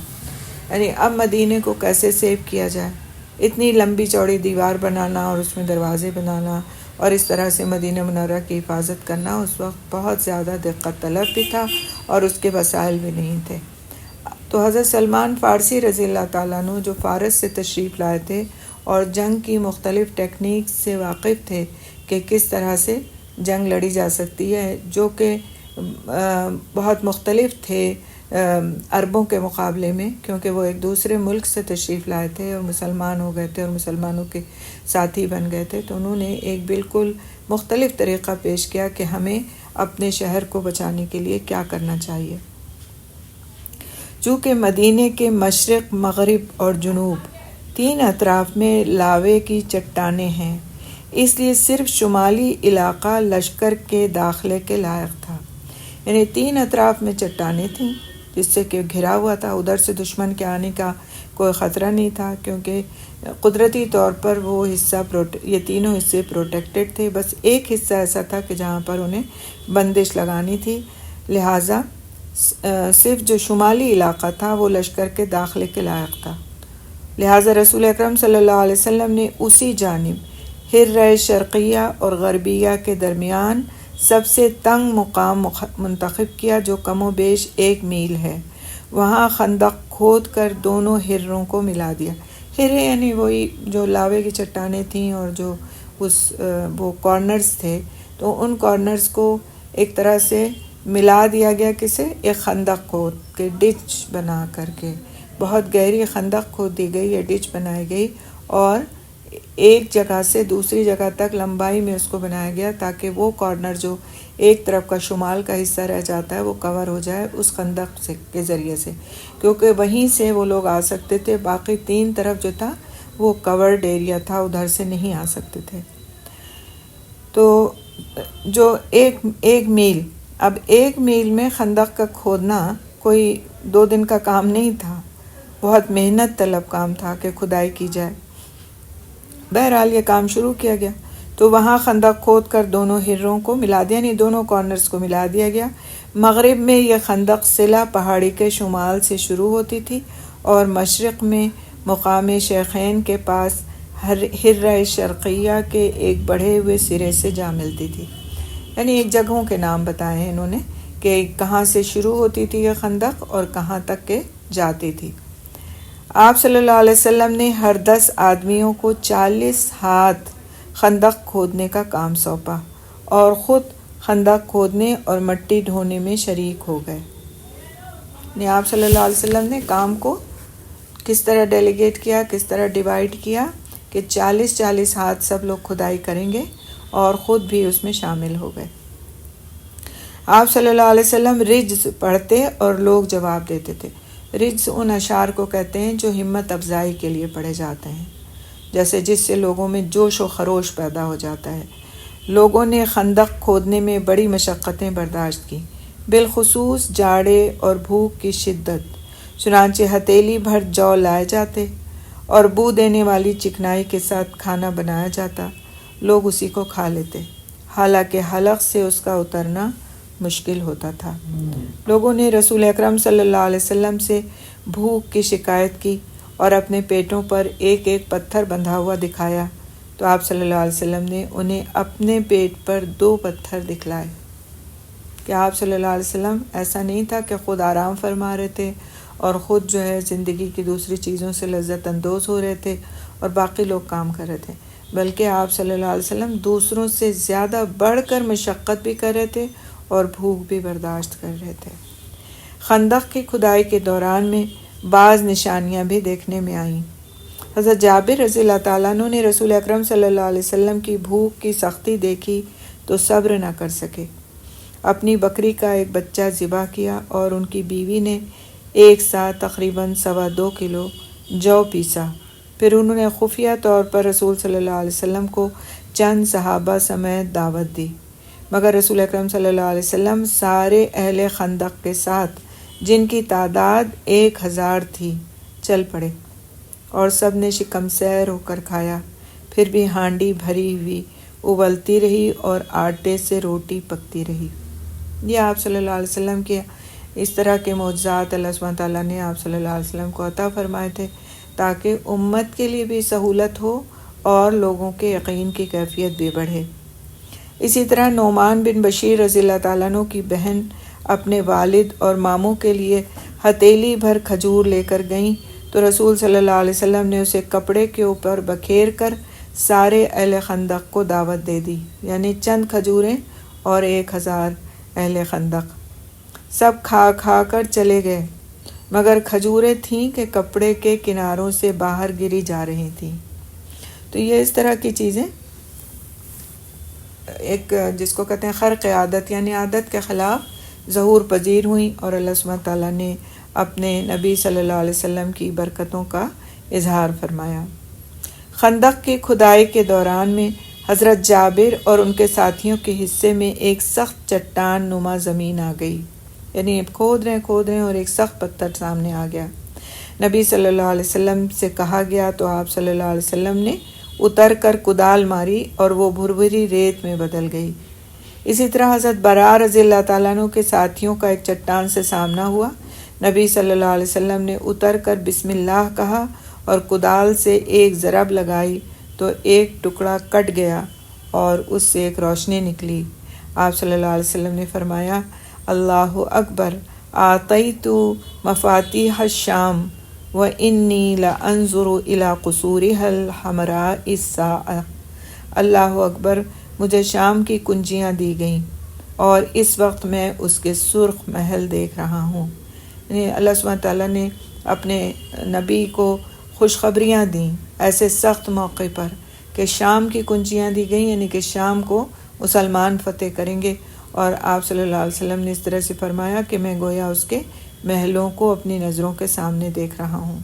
یعنی اب مدینے کو کیسے سیو کیا جائے، اتنی لمبی چوڑی دیوار بنانا اور اس میں دروازے بنانا اور اس طرح سے مدینہ منورہ کی حفاظت کرنا اس وقت بہت زیادہ دقت طلب بھی تھا اور اس کے وسائل بھی نہیں تھے۔ تو حضرت سلمان فارسی رضی اللہ تعالیٰ عنہ جو فارس سے تشریف لائے تھے اور جنگ کی مختلف ٹیکنیکس سے واقف تھے کہ کس طرح سے جنگ لڑی جا سکتی ہے، جو کہ بہت مختلف تھے عربوں کے مقابلے میں، کیونکہ وہ ایک دوسرے ملک سے تشریف لائے تھے اور مسلمان ہو گئے تھے اور مسلمانوں کے ساتھی بن گئے تھے، تو انہوں نے ایک بالکل مختلف طریقہ پیش کیا کہ ہمیں اپنے شہر کو بچانے کے لیے کیا کرنا چاہیے۔ چونکہ مدینے کے مشرق، مغرب اور جنوب 3 اطراف میں لاوے کی چٹانیں ہیں، اس لیے صرف شمالی علاقہ لشکر کے داخلے کے لائق تھا۔ یعنی 3 اطراف میں چٹانیں تھیں جس سے کہ گھرا ہوا تھا، ادھر سے دشمن کے آنے کا کوئی خطرہ نہیں تھا، کیونکہ قدرتی طور پر وہ حصہ یہ تینوں حصے پروٹیکٹڈ تھے۔ بس ایک حصہ ایسا تھا کہ جہاں پر انہیں بندش لگانی تھی، لہٰذا صرف جو شمالی علاقہ تھا وہ لشکر کے داخلے کے لائق تھا۔ لہٰذا رسول اکرم صلی اللہ علیہ وسلم نے اسی جانب حرہ شرقیہ اور غربیہ کے درمیان سب سے تنگ مقام منتخب کیا، جو کم و بیش 1 میل ہے۔ وہاں خندق کھود کر دونوں ہروں کو ملا دیا۔ ہرے یعنی وہی جو لاوے کی چٹانیں تھیں اور جو وہ کارنرز تھے، تو ان کارنرز کو ایک طرح سے ملا دیا گیا، کسے؟ ایک خندق کھود کے ڈچ بنا کر کے، بہت گہری خندق کھود دی گئی یا ڈچ بنائی گئی، اور ایک جگہ سے دوسری جگہ تک لمبائی میں اس کو بنایا گیا تاکہ وہ کارنر جو ایک طرف کا شمال کا حصہ رہ جاتا ہے وہ کور ہو جائے اس خندق کے ذریعے سے، کیونکہ وہیں سے وہ لوگ آ سکتے تھے، باقی 3 طرف جو تھا وہ کورڈ ایریا تھا، ادھر سے نہیں آ سکتے تھے۔ تو جو ایک میل، اب 1 میل میں خندق کا کھودنا کوئی 2 دن کا کام نہیں تھا، بہت محنت طلب کام تھا کہ کھدائی کی جائے۔ بہرحال یہ کام شروع کیا گیا، تو وہاں خندق کھود کر دونوں ہروں کو ملا دیا، یعنی دونوں کارنرز کو ملا دیا گیا۔ مغرب میں یہ خندق صلہ پہاڑی کے شمال سے شروع ہوتی تھی اور مشرق میں مقام شیخین کے پاس حرہ شرقیہ کے ایک بڑھے ہوئے سرے سے جا ملتی تھی۔ یعنی ایک جگہوں کے نام بتائے ہیں انہوں نے کہ کہاں سے شروع ہوتی تھی یہ خندق اور کہاں تک کے جاتی تھی۔ آپ صلی اللہ علیہ وسلم نے ہر 10 آدمیوں کو 40 ہاتھ خندق کھودنے کا کام سونپا اور خود خندق کھودنے اور مٹی ڈھونے میں شریک ہو گئے۔ یعنی آپ صلی اللہ علیہ وسلم نے کام کو کس طرح ڈیلیگیٹ کیا، کس طرح ڈیوائیڈ کیا کہ 40 ہاتھ سب لوگ کھدائی کریں گے، اور خود بھی اس میں شامل ہو گئے۔ آپ صلی اللہ علیہ وسلم رجز پڑھتے اور لوگ جواب دیتے تھے۔ رجز ان اشعار کو کہتے ہیں جو ہمت افزائی کے لیے پڑھے جاتے ہیں، جیسے جس سے لوگوں میں جوش و خروش پیدا ہو جاتا ہے۔ لوگوں نے خندق کھودنے میں بڑی مشقتیں برداشت کی، بالخصوص جاڑے اور بھوک کی شدت، چنانچہ ہتیلی بھر جو لائے جاتے اور بو دینے والی چکنائی کے ساتھ کھانا بنایا جاتا، لوگ اسی کو کھا لیتے، حالانکہ حلق سے اس کا اترنا مشکل ہوتا تھا۔ لوگوں نے رسول اکرم صلی اللہ علیہ وسلم سے بھوک کی شکایت کی اور اپنے پیٹوں پر ایک پتھر بندھا ہوا دکھایا، تو آپ صلی اللہ علیہ وسلم نے انہیں اپنے پیٹ پر 2 پتھر دکھلائے۔ کہ آپ صلی اللہ علیہ وسلم ایسا نہیں تھا کہ خود آرام فرما رہے تھے اور خود جو ہے زندگی کی دوسری چیزوں سے لذت اندوز ہو رہے تھے اور باقی لوگ کام کر رہے تھے، بلکہ آپ صلی اللہ علیہ وسلم دوسروں سے زیادہ بڑھ کر مشقت بھی کر رہے تھے اور بھوک بھی برداشت کر رہے تھے۔ خندق کی کھدائی کے دوران میں بعض نشانیاں بھی دیکھنے میں آئیں۔ حضرت جابر رضی اللہ تعالیٰ عنہ نے رسول اکرم صلی اللہ علیہ وسلم کی بھوک کی سختی دیکھی تو صبر نہ کر سکے، اپنی بکری کا ایک بچہ ذبح کیا اور ان کی بیوی نے ایک ساتھ تقریباً 2.25 کلو جو پیسا۔ پھر انہوں نے خفیہ طور پر رسول صلی اللہ علیہ وسلم کو چند صحابہ سمیت دعوت دی، مگر رسول اکرم صلی اللہ علیہ وسلم سارے اہل خندق کے ساتھ، جن کی تعداد 1000 تھی، چل پڑے اور سب نے شکم سیر ہو کر کھایا۔ پھر بھی ہانڈی بھری ہوئی ابلتی رہی اور آٹے سے روٹی پکتی رہی۔ یہ آپ صلی اللہ علیہ وسلم کے اس طرح کے معجزات اللہ سبحانہ تعالیٰ نے آپ صلی اللہ علیہ وسلم کو عطا فرمائے تھے تاکہ امت کے لیے بھی سہولت ہو اور لوگوں کے یقین کی کیفیت بھی بڑھے۔ اسی طرح نعمان بن بشیر رضی اللہ تعالیٰ عنہ کی بہن اپنے والد اور ماموں کے لیے ہتیلی بھر کھجور لے کر گئیں تو رسول صلی اللہ علیہ وسلم نے اسے کپڑے کے اوپر بکھیر کر سارے اہل خندق کو دعوت دے دی، یعنی چند کھجوریں اور 1000 اہل خندق سب کھا کھا کر چلے گئے، مگر کھجوریں تھیں کہ کپڑے کے کناروں سے باہر گری جا رہی تھیں۔ تو یہ اس طرح کی چیزیں ایک جس کو کہتے ہیں خرق عادت، یعنی عادت کے خلاف ظہور پذیر ہوئیں، اور اللہ سبحانہ تعالیٰ نے اپنے نبی صلی اللہ علیہ وسلم کی برکتوں کا اظہار فرمایا۔ خندق کی کھدائی کے دوران میں حضرت جابر اور ان کے ساتھیوں کے حصے میں ایک سخت چٹان نما زمین آ گئی، یعنی کھود رہے ہیں اور ایک سخت پتھر سامنے آ گیا۔ نبی صلی اللہ علیہ وسلم سے کہا گیا تو آپ صلی اللہ علیہ وسلم نے اتر کر کدال ماری اور وہ بھربھری ریت میں بدل گئی۔ اسی طرح حضرت براء رضی اللہ تعالیٰ عنہ کے ساتھیوں کا ایک چٹان سے سامنا ہوا۔ نبی صلی اللہ علیہ وسلم نے اتر کر بسم اللہ کہا اور کدال سے ایک ضرب لگائی تو ایک ٹکڑا کٹ گیا اور اس سے ایک روشنی نکلی۔ آپ صلی اللہ علیہ وسلم نے فرمایا، اللہ اکبر، آتیت مفاتیح الشام وانی لانظر الی قصورها الحمراء الساعة۔ اللہ اکبر، مجھے شام کی کنجیاں دی گئیں اور اس وقت میں اس کے سرخ محل دیکھ رہا ہوں۔ یعنی اللہ سبحانہ تعالیٰ نے اپنے نبی کو خوشخبریاں دیں ایسے سخت موقع پر کہ شام کی کنجیاں دی گئیں، یعنی کہ شام کو مسلمان فتح کریں گے، اور آپ صلی اللہ علیہ وسلم نے اس طرح سے فرمایا کہ میں گویا اس کے محلوں کو اپنی نظروں کے سامنے دیکھ رہا ہوں۔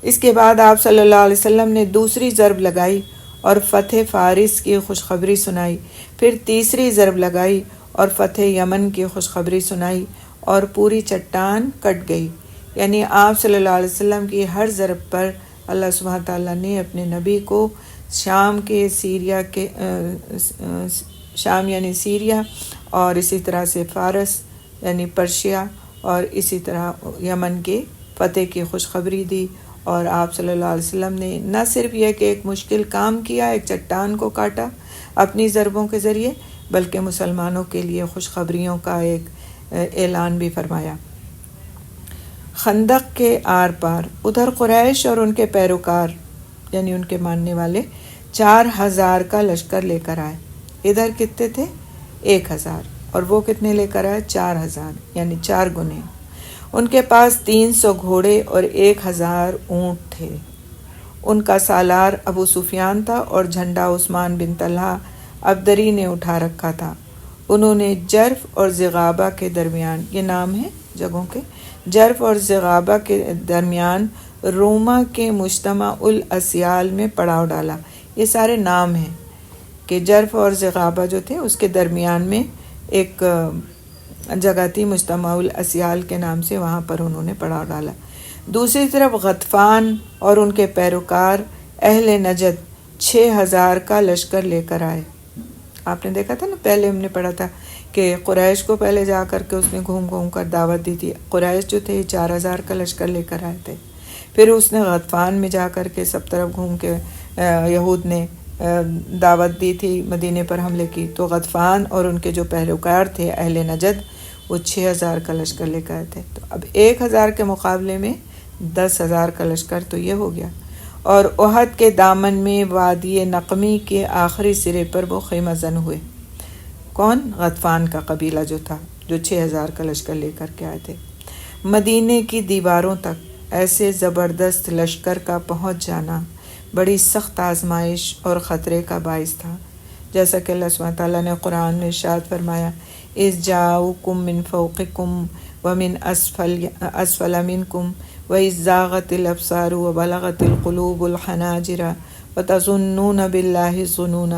اس کے بعد آپ صلی اللہ علیہ وسلم نے دوسری ضرب لگائی اور فتح فارس کی خوشخبری سنائی، پھر تیسری ضرب لگائی اور فتح یمن کی خوشخبری سنائی اور پوری چٹان کٹ گئی۔ یعنی آپ صلی اللہ علیہ وسلم کی ہر ضرب پر اللہ سبحانہ تعالیٰ نے اپنے نبی کو شام یعنی سیریا اور اسی طرح سے فارس یعنی پرشیا اور اسی طرح یمن کے فتح کی خوشخبری دی، اور آپ صلی اللہ علیہ وسلم نے نہ صرف یہ کہ ایک مشکل کام کیا، ایک چٹان کو کاٹا اپنی ضربوں کے ذریعے، بلکہ مسلمانوں کے لیے خوشخبریوں کا ایک اعلان بھی فرمایا۔ خندق کے آر پار ادھر قریش اور ان کے پیروکار یعنی ان کے ماننے والے 4000 کا لشکر لے کر آئے۔ ادھر کتنے تھے؟ 1000، اور وہ کتنے لے کر آئے؟ 4000، یعنی 4 گنے۔ ان کے پاس 300 گھوڑے اور 1000 اونٹ تھے۔ ان کا سالار ابو سفیان تھا اور جھنڈا عثمان بن طلحہ عبدری نے اٹھا رکھا تھا۔ انہوں نے جرف اور زغابہ کے درمیان، یہ نام ہے جگہوں کے، جرف اور زغابہ کے درمیان روما کے مجتمع الاسیال میں پڑاؤ ڈالا۔ یہ سارے نام ہیں کہ جرف اور زغابہ جو تھے اس کے درمیان میں ایک جگہ تھی مجتمع الاسیال کے نام سے، وہاں پر انہوں نے پڑاؤ ڈالا۔ دوسری طرف غطفان اور ان کے پیروکار اہل نجد 6000 کا لشکر لے کر آئے۔ آپ نے دیکھا تھا نا، پہلے ہم نے پڑھا تھا کہ قریش کو پہلے جا کر کے اس نے گھوم کر دعوت دی تھی۔ قریش جو تھے 4000 کا لشکر لے کر آئے تھے۔ پھر اس نے غطفان میں جا کر کے سب طرف گھوم کے یہود نے دعوت دی تھی، مدینے پر حملے کی، تو غطفان اور ان کے جو پیروکار تھے اہل نجد وہ 6000 کا لشکر لے کر آئے تھے۔ تو اب 1000 کے مقابلے میں 10000 کا لشکر تو یہ ہو گیا۔ اور احد کے دامن میں وادی نقمی کے آخری سرے پر وہ خیمہ زن ہوئے۔ کون؟ غطفان کا قبیلہ جو تھا، جو 6000 کا لشکر لے کر کے آئے تھے۔ مدینے کی دیواروں تک ایسے زبردست لشکر کا پہنچ جانا بڑی سخت آزمائش اور خطرے کا باعث تھا، جیسا کہ اللہ سبحانہ تعالیٰ نے قرآن میں ارشاد فرمایا، اذ جاؤکم من فوقکم ومن اسفل منکم وَإِذْ زَاغَتِ الْأَبْصَارُ وَبَلَغَتِ الْقُلُوبُ الْحَنَاجِرَ وَتَظُنُّونَ بِاللَّهِ الظُّنُونَ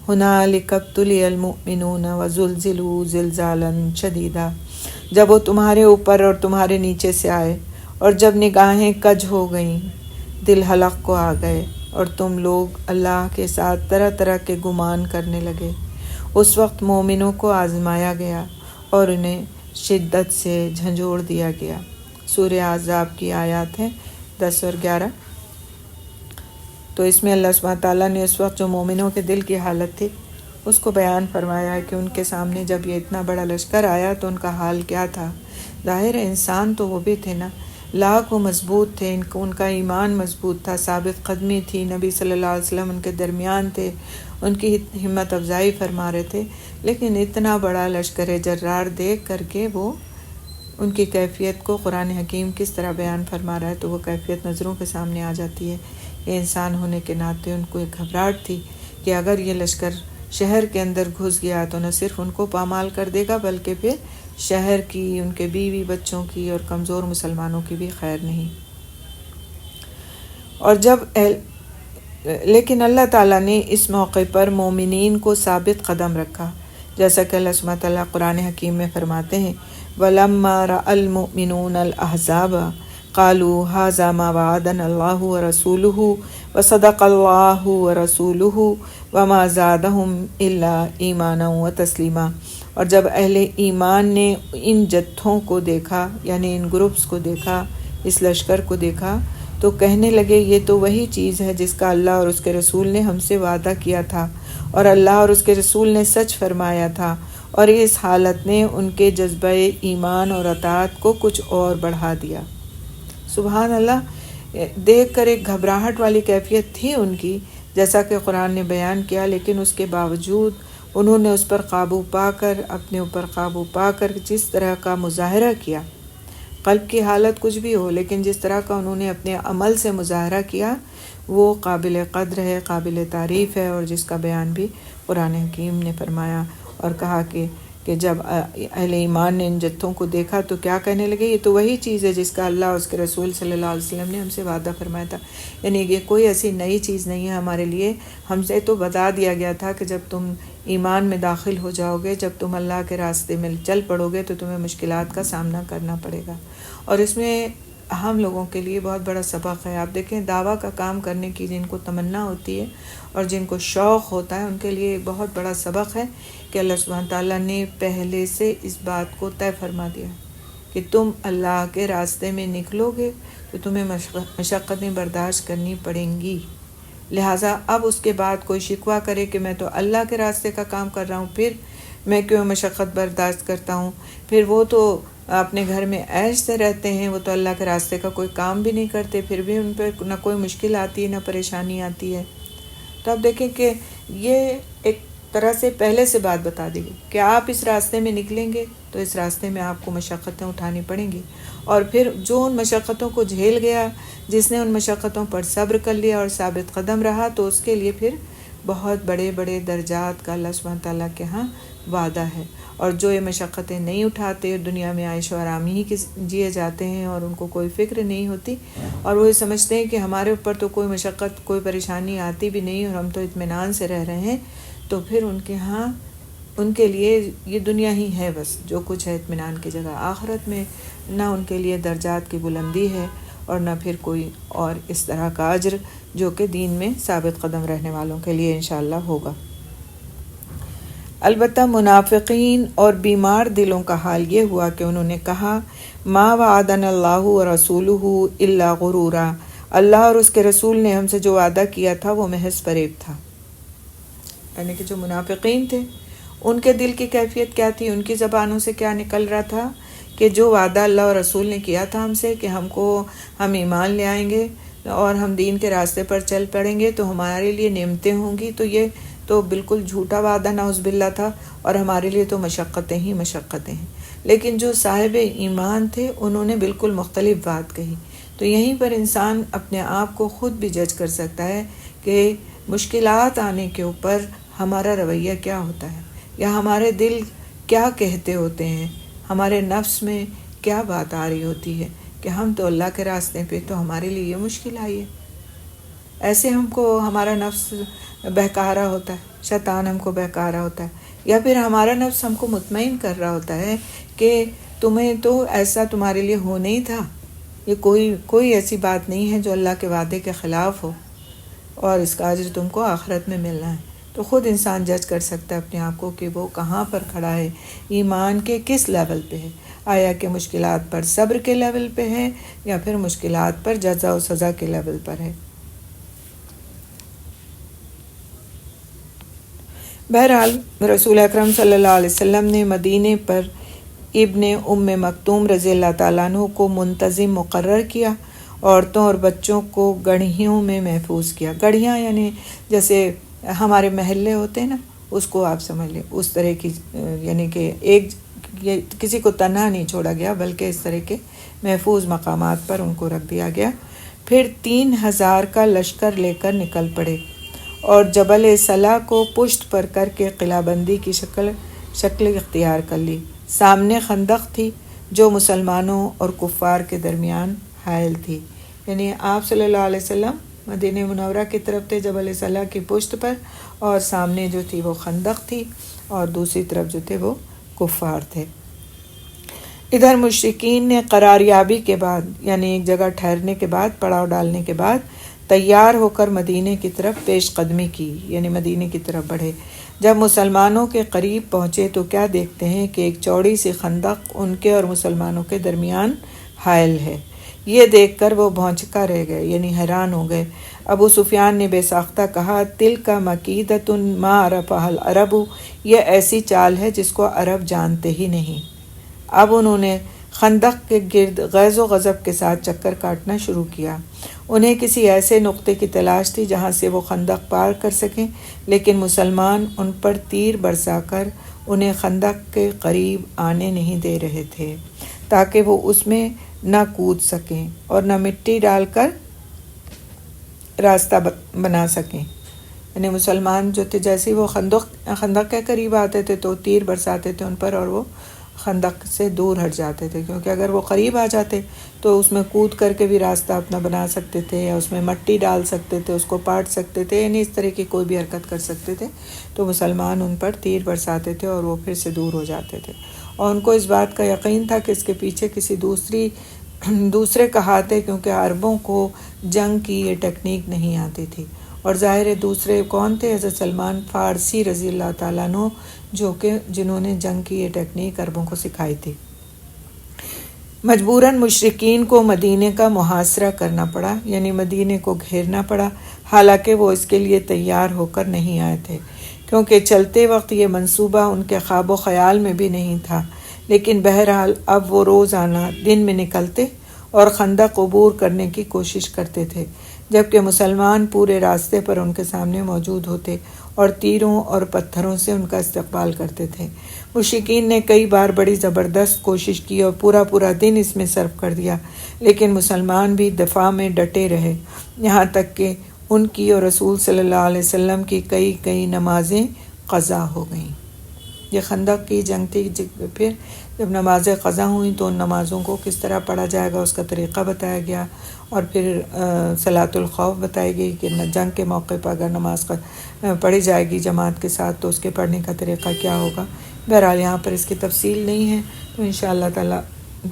هُنَالِكَ ابْتُلِيَ الْمُؤْمِنُونَ وَزُلْزِلُوا زِلْزَالًا شَدِيدًا۔ جب وہ تمہارے اوپر اور تمہارے نیچے سے آئے اور جب نگاہیں کج ہو گئیں، دل حلق کو آ گئے اور تم لوگ اللہ کے ساتھ طرح طرح کے گمان کرنے لگے، اس وقت مومنوں کو آزمایا گیا اور انہیں شدت سے جھنجھوڑ دیا گیا۔ سورہ احزاب کی آیات ہیں 10 اور 11۔ تو اس میں اللہ سبحانہ تعالیٰ نے اس وقت جو مومنوں کے دل کی حالت تھی اس کو بیان فرمایا ہے کہ ان کے سامنے جب یہ اتنا بڑا لشکر آیا تو ان کا حال کیا تھا۔ ظاہر ہے انسان تو وہ بھی تھے نا، لاکھ وہ مضبوط تھے، ان کا ایمان مضبوط تھا، ثابت قدمی تھی، نبی صلی اللہ علیہ وسلم ان کے درمیان تھے، ان کی ہمت افزائی فرما رہے تھے، لیکن اتنا بڑا لشکر جرار دیکھ کر کے وہ ان کی کیفیت کو قرآن حکیم کس طرح بیان فرما رہا ہے، تو وہ کیفیت نظروں کے سامنے آ جاتی ہے۔ یہ انسان ہونے کے ناطے ان کو ایک گھبراہٹ تھی کہ اگر یہ لشکر شہر کے اندر گھس گیا تو نہ صرف ان کو پامال کر دے گا بلکہ پھر شہر کی، ان کے بیوی بچوں کی اور کمزور مسلمانوں کی بھی خیر نہیں۔ اور لیکن اللہ تعالیٰ نے اس موقع پر مومنین کو ثابت قدم رکھا، جیسا کہ اللہ سبحانہ تعالیٰ قرآن حکیم میں فرماتے ہیں وَلَمَّا رَأَى الْمُؤْمِنُونَ الْأَحْزَابَ قَالُوا هَذَا مَا وَعَدَنَا اللَّهُ وَرَسُولُهُ وَصَدَقَ اللَّهُ وَرَسُولُهُ وَمَا زَادَهُمْ إِلَّا إِيمَانًا وَتَسْلِيمًا۔ اور جب اہل ایمان نے ان جتھوں کو دیکھا، یعنی ان گروپس کو دیکھا، اس لشکر کو دیکھا، تو کہنے لگے یہ تو وہی چیز ہے جس کا اللہ اور اس کے رسول نے ہم سے وعدہ کیا تھا، اور اللہ اور اس کے رسول نے سچ فرمایا تھا، اور اس حالت نے ان کے جذبہ ایمان اور اطاعت کو کچھ اور بڑھا دیا۔ سبحان اللہ، دیکھ کر ایک گھبراہٹ والی کیفیت تھی ان کی، جیسا کہ قرآن نے بیان کیا، لیکن اس کے باوجود انہوں نے اس پر قابو پا کر، اپنے اوپر قابو پا کر جس طرح کا مظاہرہ کیا، قلب کی حالت کچھ بھی ہو لیکن جس طرح کا انہوں نے اپنے عمل سے مظاہرہ کیا وہ قابل قدر ہے، قابل تعریف ہے، اور جس کا بیان بھی قرآن حکیم نے فرمایا اور کہا کہ جب اہل ایمان نے ان جتھوں کو دیکھا تو کیا کہنے لگے، یہ تو وہی چیز ہے جس کا اللہ اور اس کے رسول صلی اللہ علیہ وسلم نے ہم سے وعدہ فرمایا تھا۔ یعنی یہ کوئی ایسی نئی چیز نہیں ہے ہمارے لیے، ہم سے تو بتا دیا گیا تھا کہ جب تم ایمان میں داخل ہو جاؤ گے، جب تم اللہ کے راستے میں چل پڑو گے تو تمہیں مشکلات کا سامنا کرنا پڑے گا۔ اور اس میں ہم لوگوں کے لیے بہت بڑا سبق ہے۔ آپ دیکھیں دعویٰ کا کام کرنے کی جن کو تمنا ہوتی ہے اور جن کو شوق ہوتا ہے ان کے لیے ایک بہت بڑا سبق ہے کہ اللہ سبحانہ تعالیٰ نے پہلے سے اس بات کو طے فرما دیا کہ تم اللہ کے راستے میں نکلو گے تو تمہیں مشقتیں برداشت کرنی پڑیں گی، لہٰذا اب اس کے بعد کوئی شکوہ کرے کہ میں تو اللہ کے راستے کا کام کر رہا ہوں، پھر میں کیوں مشقت برداشت کرتا ہوں، پھر وہ تو اپنے گھر میں عیش سے رہتے ہیں، وہ تو اللہ کے راستے کا کوئی کام بھی نہیں کرتے، پھر بھی ان پہ نہ کوئی مشکل آتی ہے نہ پریشانی آتی ہے۔ تو آپ دیکھیں کہ یہ ایک طرح سے پہلے سے بات بتا دی گئی کہ آپ اس راستے میں نکلیں گے تو اس راستے میں آپ کو مشقتیں اٹھانی پڑیں گی، اور پھر جو ان مشقتوں کو جھیل گیا، جس نے ان مشقتوں پر صبر کر لیا اور ثابت قدم رہا، تو اس کے لیے پھر بہت بڑے بڑے درجات کا اللہ سبحانہ تعالیٰ کے ہاں وعدہ ہے۔ اور جو یہ مشقتیں نہیں اٹھاتے، دنیا میں عیش و آرام ہی جیے جاتے ہیں اور ان کو کوئی فکر نہیں ہوتی، اور وہ یہ سمجھتے ہیں کہ ہمارے اوپر تو کوئی مشقت کوئی پریشانی آتی بھی نہیں اور ہم تو اطمینان سے رہ رہے ہیں، تو پھر ان کے ہاں ان کے لیے یہ دنیا ہی ہے، بس جو کچھ ہے اطمینان کی جگہ، آخرت میں نہ ان کے لیے درجات کی بلندی ہے اور نہ پھر کوئی اور اس طرح کا اجر جو کہ دین میں ثابت قدم رہنے والوں کے لیے انشاءاللہ ہوگا۔ البتہ منافقین اور بیمار دلوں کا حال یہ ہوا کہ انہوں نے کہا ما وعدنا اللہ ورسولہ الا غرورا، اللہ اور اس کے رسول نے ہم سے جو وعدہ کیا تھا وہ محض فریب تھا۔ یعنی کہ جو منافقین تھے ان کے دل کی کیفیت کیا تھی، ان کی زبانوں سے کیا نکل رہا تھا کہ جو وعدہ اللہ اور رسول نے کیا تھا ہم سے کہ ہم ایمان لے آئیں گے اور ہم دین کے راستے پر چل پڑیں گے تو ہمارے لیے نعمتیں ہوں گی، تو یہ تو بالکل جھوٹا وعدہ نعوذ باللہ تھا، اور ہمارے لیے تو مشقتیں ہی مشقتیں ہیں۔ لیکن جو صاحب ایمان تھے انہوں نے بالکل مختلف بات کہی۔ تو یہیں پر انسان اپنے آپ کو خود بھی جج کر سکتا ہے کہ مشکلات آنے کے اوپر ہمارا رویہ کیا ہوتا ہے، یا ہمارے دل کیا کہتے ہوتے ہیں، ہمارے نفس میں کیا بات آ رہی ہوتی ہے کہ ہم تو اللہ کے راستے پہ، تو ہمارے لیے یہ مشکل آئی ہے۔ ایسے ہم کو ہمارا نفس بہکا رہا ہوتا ہے، شیطان ہم کو بہکا رہا ہوتا ہے، یا پھر ہمارا نفس ہم کو مطمئن کر رہا ہوتا ہے کہ تمہیں تو ایسا تمہارے لیے ہو نہیں تھا، یہ کوئی ایسی بات نہیں ہے جو اللہ کے وعدے کے خلاف ہو، اور اس کا اجر تم کو آخرت میں ملنا ہے۔ تو خود انسان جج کر سکتا ہے اپنے آپ کو کہ وہ کہاں پر کھڑا ہے، ایمان کے کس لیول پہ ہے، آیا کہ مشکلات پر صبر کے لیول پہ ہے یا پھر مشکلات پر جزا و سزا کے لیول پر ہے۔ بہرحال رسول اکرم صلی اللہ علیہ وسلم نے مدینے پر ابن ام مکتوم رضی اللہ تعالیٰ عنہ کو منتظم مقرر کیا، عورتوں اور بچوں کو گڑھیوں میں محفوظ کیا۔ گڑھیاں یعنی جیسے ہمارے محلے ہوتے ہیں نا، اس کو آپ سمجھ لیں، اس طرح کی، یعنی کہ کسی کو تنہا نہیں چھوڑا گیا بلکہ اس طرح کے محفوظ مقامات پر ان کو رکھ دیا گیا۔ پھر 3000 کا لشکر لے کر نکل پڑے اور جبل صلا کو پشت پر کر کے قلعہ بندی کی شکل اختیار کر لی۔ سامنے خندق تھی جو مسلمانوں اور کفار کے درمیان حائل تھی، یعنی آپ صلی اللہ علیہ وسلم مدینہ منورہ کی طرف تھے جبل صلا کی پشت پر، اور سامنے جو تھی وہ خندق تھی اور دوسری طرف جو تھے وہ کفار تھے۔ ادھر مشرکین نے قراریابی کے بعد، یعنی ایک جگہ ٹھہرنے کے بعد، پڑاؤ ڈالنے کے بعد تیار ہو کر مدینے کی طرف پیش قدمی کی، یعنی مدینے کی طرف بڑھے۔ جب مسلمانوں کے قریب پہنچے تو کیا دیکھتے ہیں کہ ایک چوڑی سی خندق ان کے اور مسلمانوں کے درمیان حائل ہے۔ یہ دیکھ کر وہ بھونچکا رہ گئے، یعنی حیران ہو گئے۔ ابو سفیان نے بے ساختہ کہا، تِلْکَ مَکِیدَةٌ مَا عَرَفَهَا الْعَرَبُ، یہ ایسی چال ہے جس کو عرب جانتے ہی نہیں۔ اب انہوں نے خندق کے گرد غیظ و غضب کے ساتھ چکر کاٹنا شروع کیا۔ انہیں کسی ایسے نقطے کی تلاش تھی جہاں سے وہ خندق پار کر سکیں، لیکن مسلمان ان پر تیر برسا کر انہیں خندق کے قریب آنے نہیں دے رہے تھے تاکہ وہ اس میں نہ کود سکیں اور نہ مٹی ڈال کر راستہ بنا سکیں۔ یعنی مسلمان جو تھے جیسے وہ خندق کے قریب آتے تھے تو تیر برساتے تھے ان پر اور وہ خندق سے دور ہٹ جاتے تھے، کیونکہ اگر وہ قریب آ جاتے تو اس میں کود کر کے بھی راستہ اپنا بنا سکتے تھے، یا اس میں مٹی ڈال سکتے تھے، اس کو پاٹ سکتے تھے، یعنی اس طرح کی کوئی بھی حرکت کر سکتے تھے۔ تو مسلمان ان پر تیر برساتے تھے اور وہ پھر سے دور ہو جاتے تھے، اور ان کو اس بات کا یقین تھا کہ اس کے پیچھے کسی دوسرے کا ہاتھ ہے، کیونکہ عربوں کو جنگ کی یہ ٹیکنیک نہیں آتی تھی۔ اور ظاہر ہے دوسرے کون تھے؟ حضرت سلمان فارسی رضی اللہ تعالیٰ عنہ، جنہوں نے جنگ کی یہ ٹیکنیک عربوں کو سکھائی تھی۔ مجبوراً مشرکین کو مدینے کا محاصرہ کرنا پڑا، یعنی مدینے کو گھیرنا پڑا، حالانکہ وہ اس کے لیے تیار ہو کر نہیں آئے تھے، کیونکہ چلتے وقت یہ منصوبہ ان کے خواب و خیال میں بھی نہیں تھا۔ لیکن بہرحال اب وہ روزانہ دن میں نکلتے اور خندق عبور کرنے کی کوشش کرتے تھے، جبکہ مسلمان پورے راستے پر ان کے سامنے موجود ہوتے اور تیروں اور پتھروں سے ان کا استقبال کرتے تھے۔ مشرکین نے کئی بار بڑی زبردست کوشش کی اور پورا دن اس میں صرف کر دیا، لیکن مسلمان بھی دفاع میں ڈٹے رہے، یہاں تک کہ ان کی اور رسول صلی اللہ علیہ وسلم کی کئی نمازیں قضا ہو گئیں۔ یہ خندق کی جنگ تھی۔ پھر جب نمازیں قضا ہوئیں تو ان نمازوں کو کس طرح پڑھا جائے گا اس کا طریقہ بتایا گیا، اور پھر صلاۃ الخوف بتائی گئی کہ جنگ کے موقع پر اگر نماز پڑھی جائے گی جماعت کے ساتھ تو اس کے پڑھنے کا طریقہ کیا ہوگا۔ بہرحال یہاں پر اس کی تفصیل نہیں ہے، تو انشاءاللہ تعالیٰ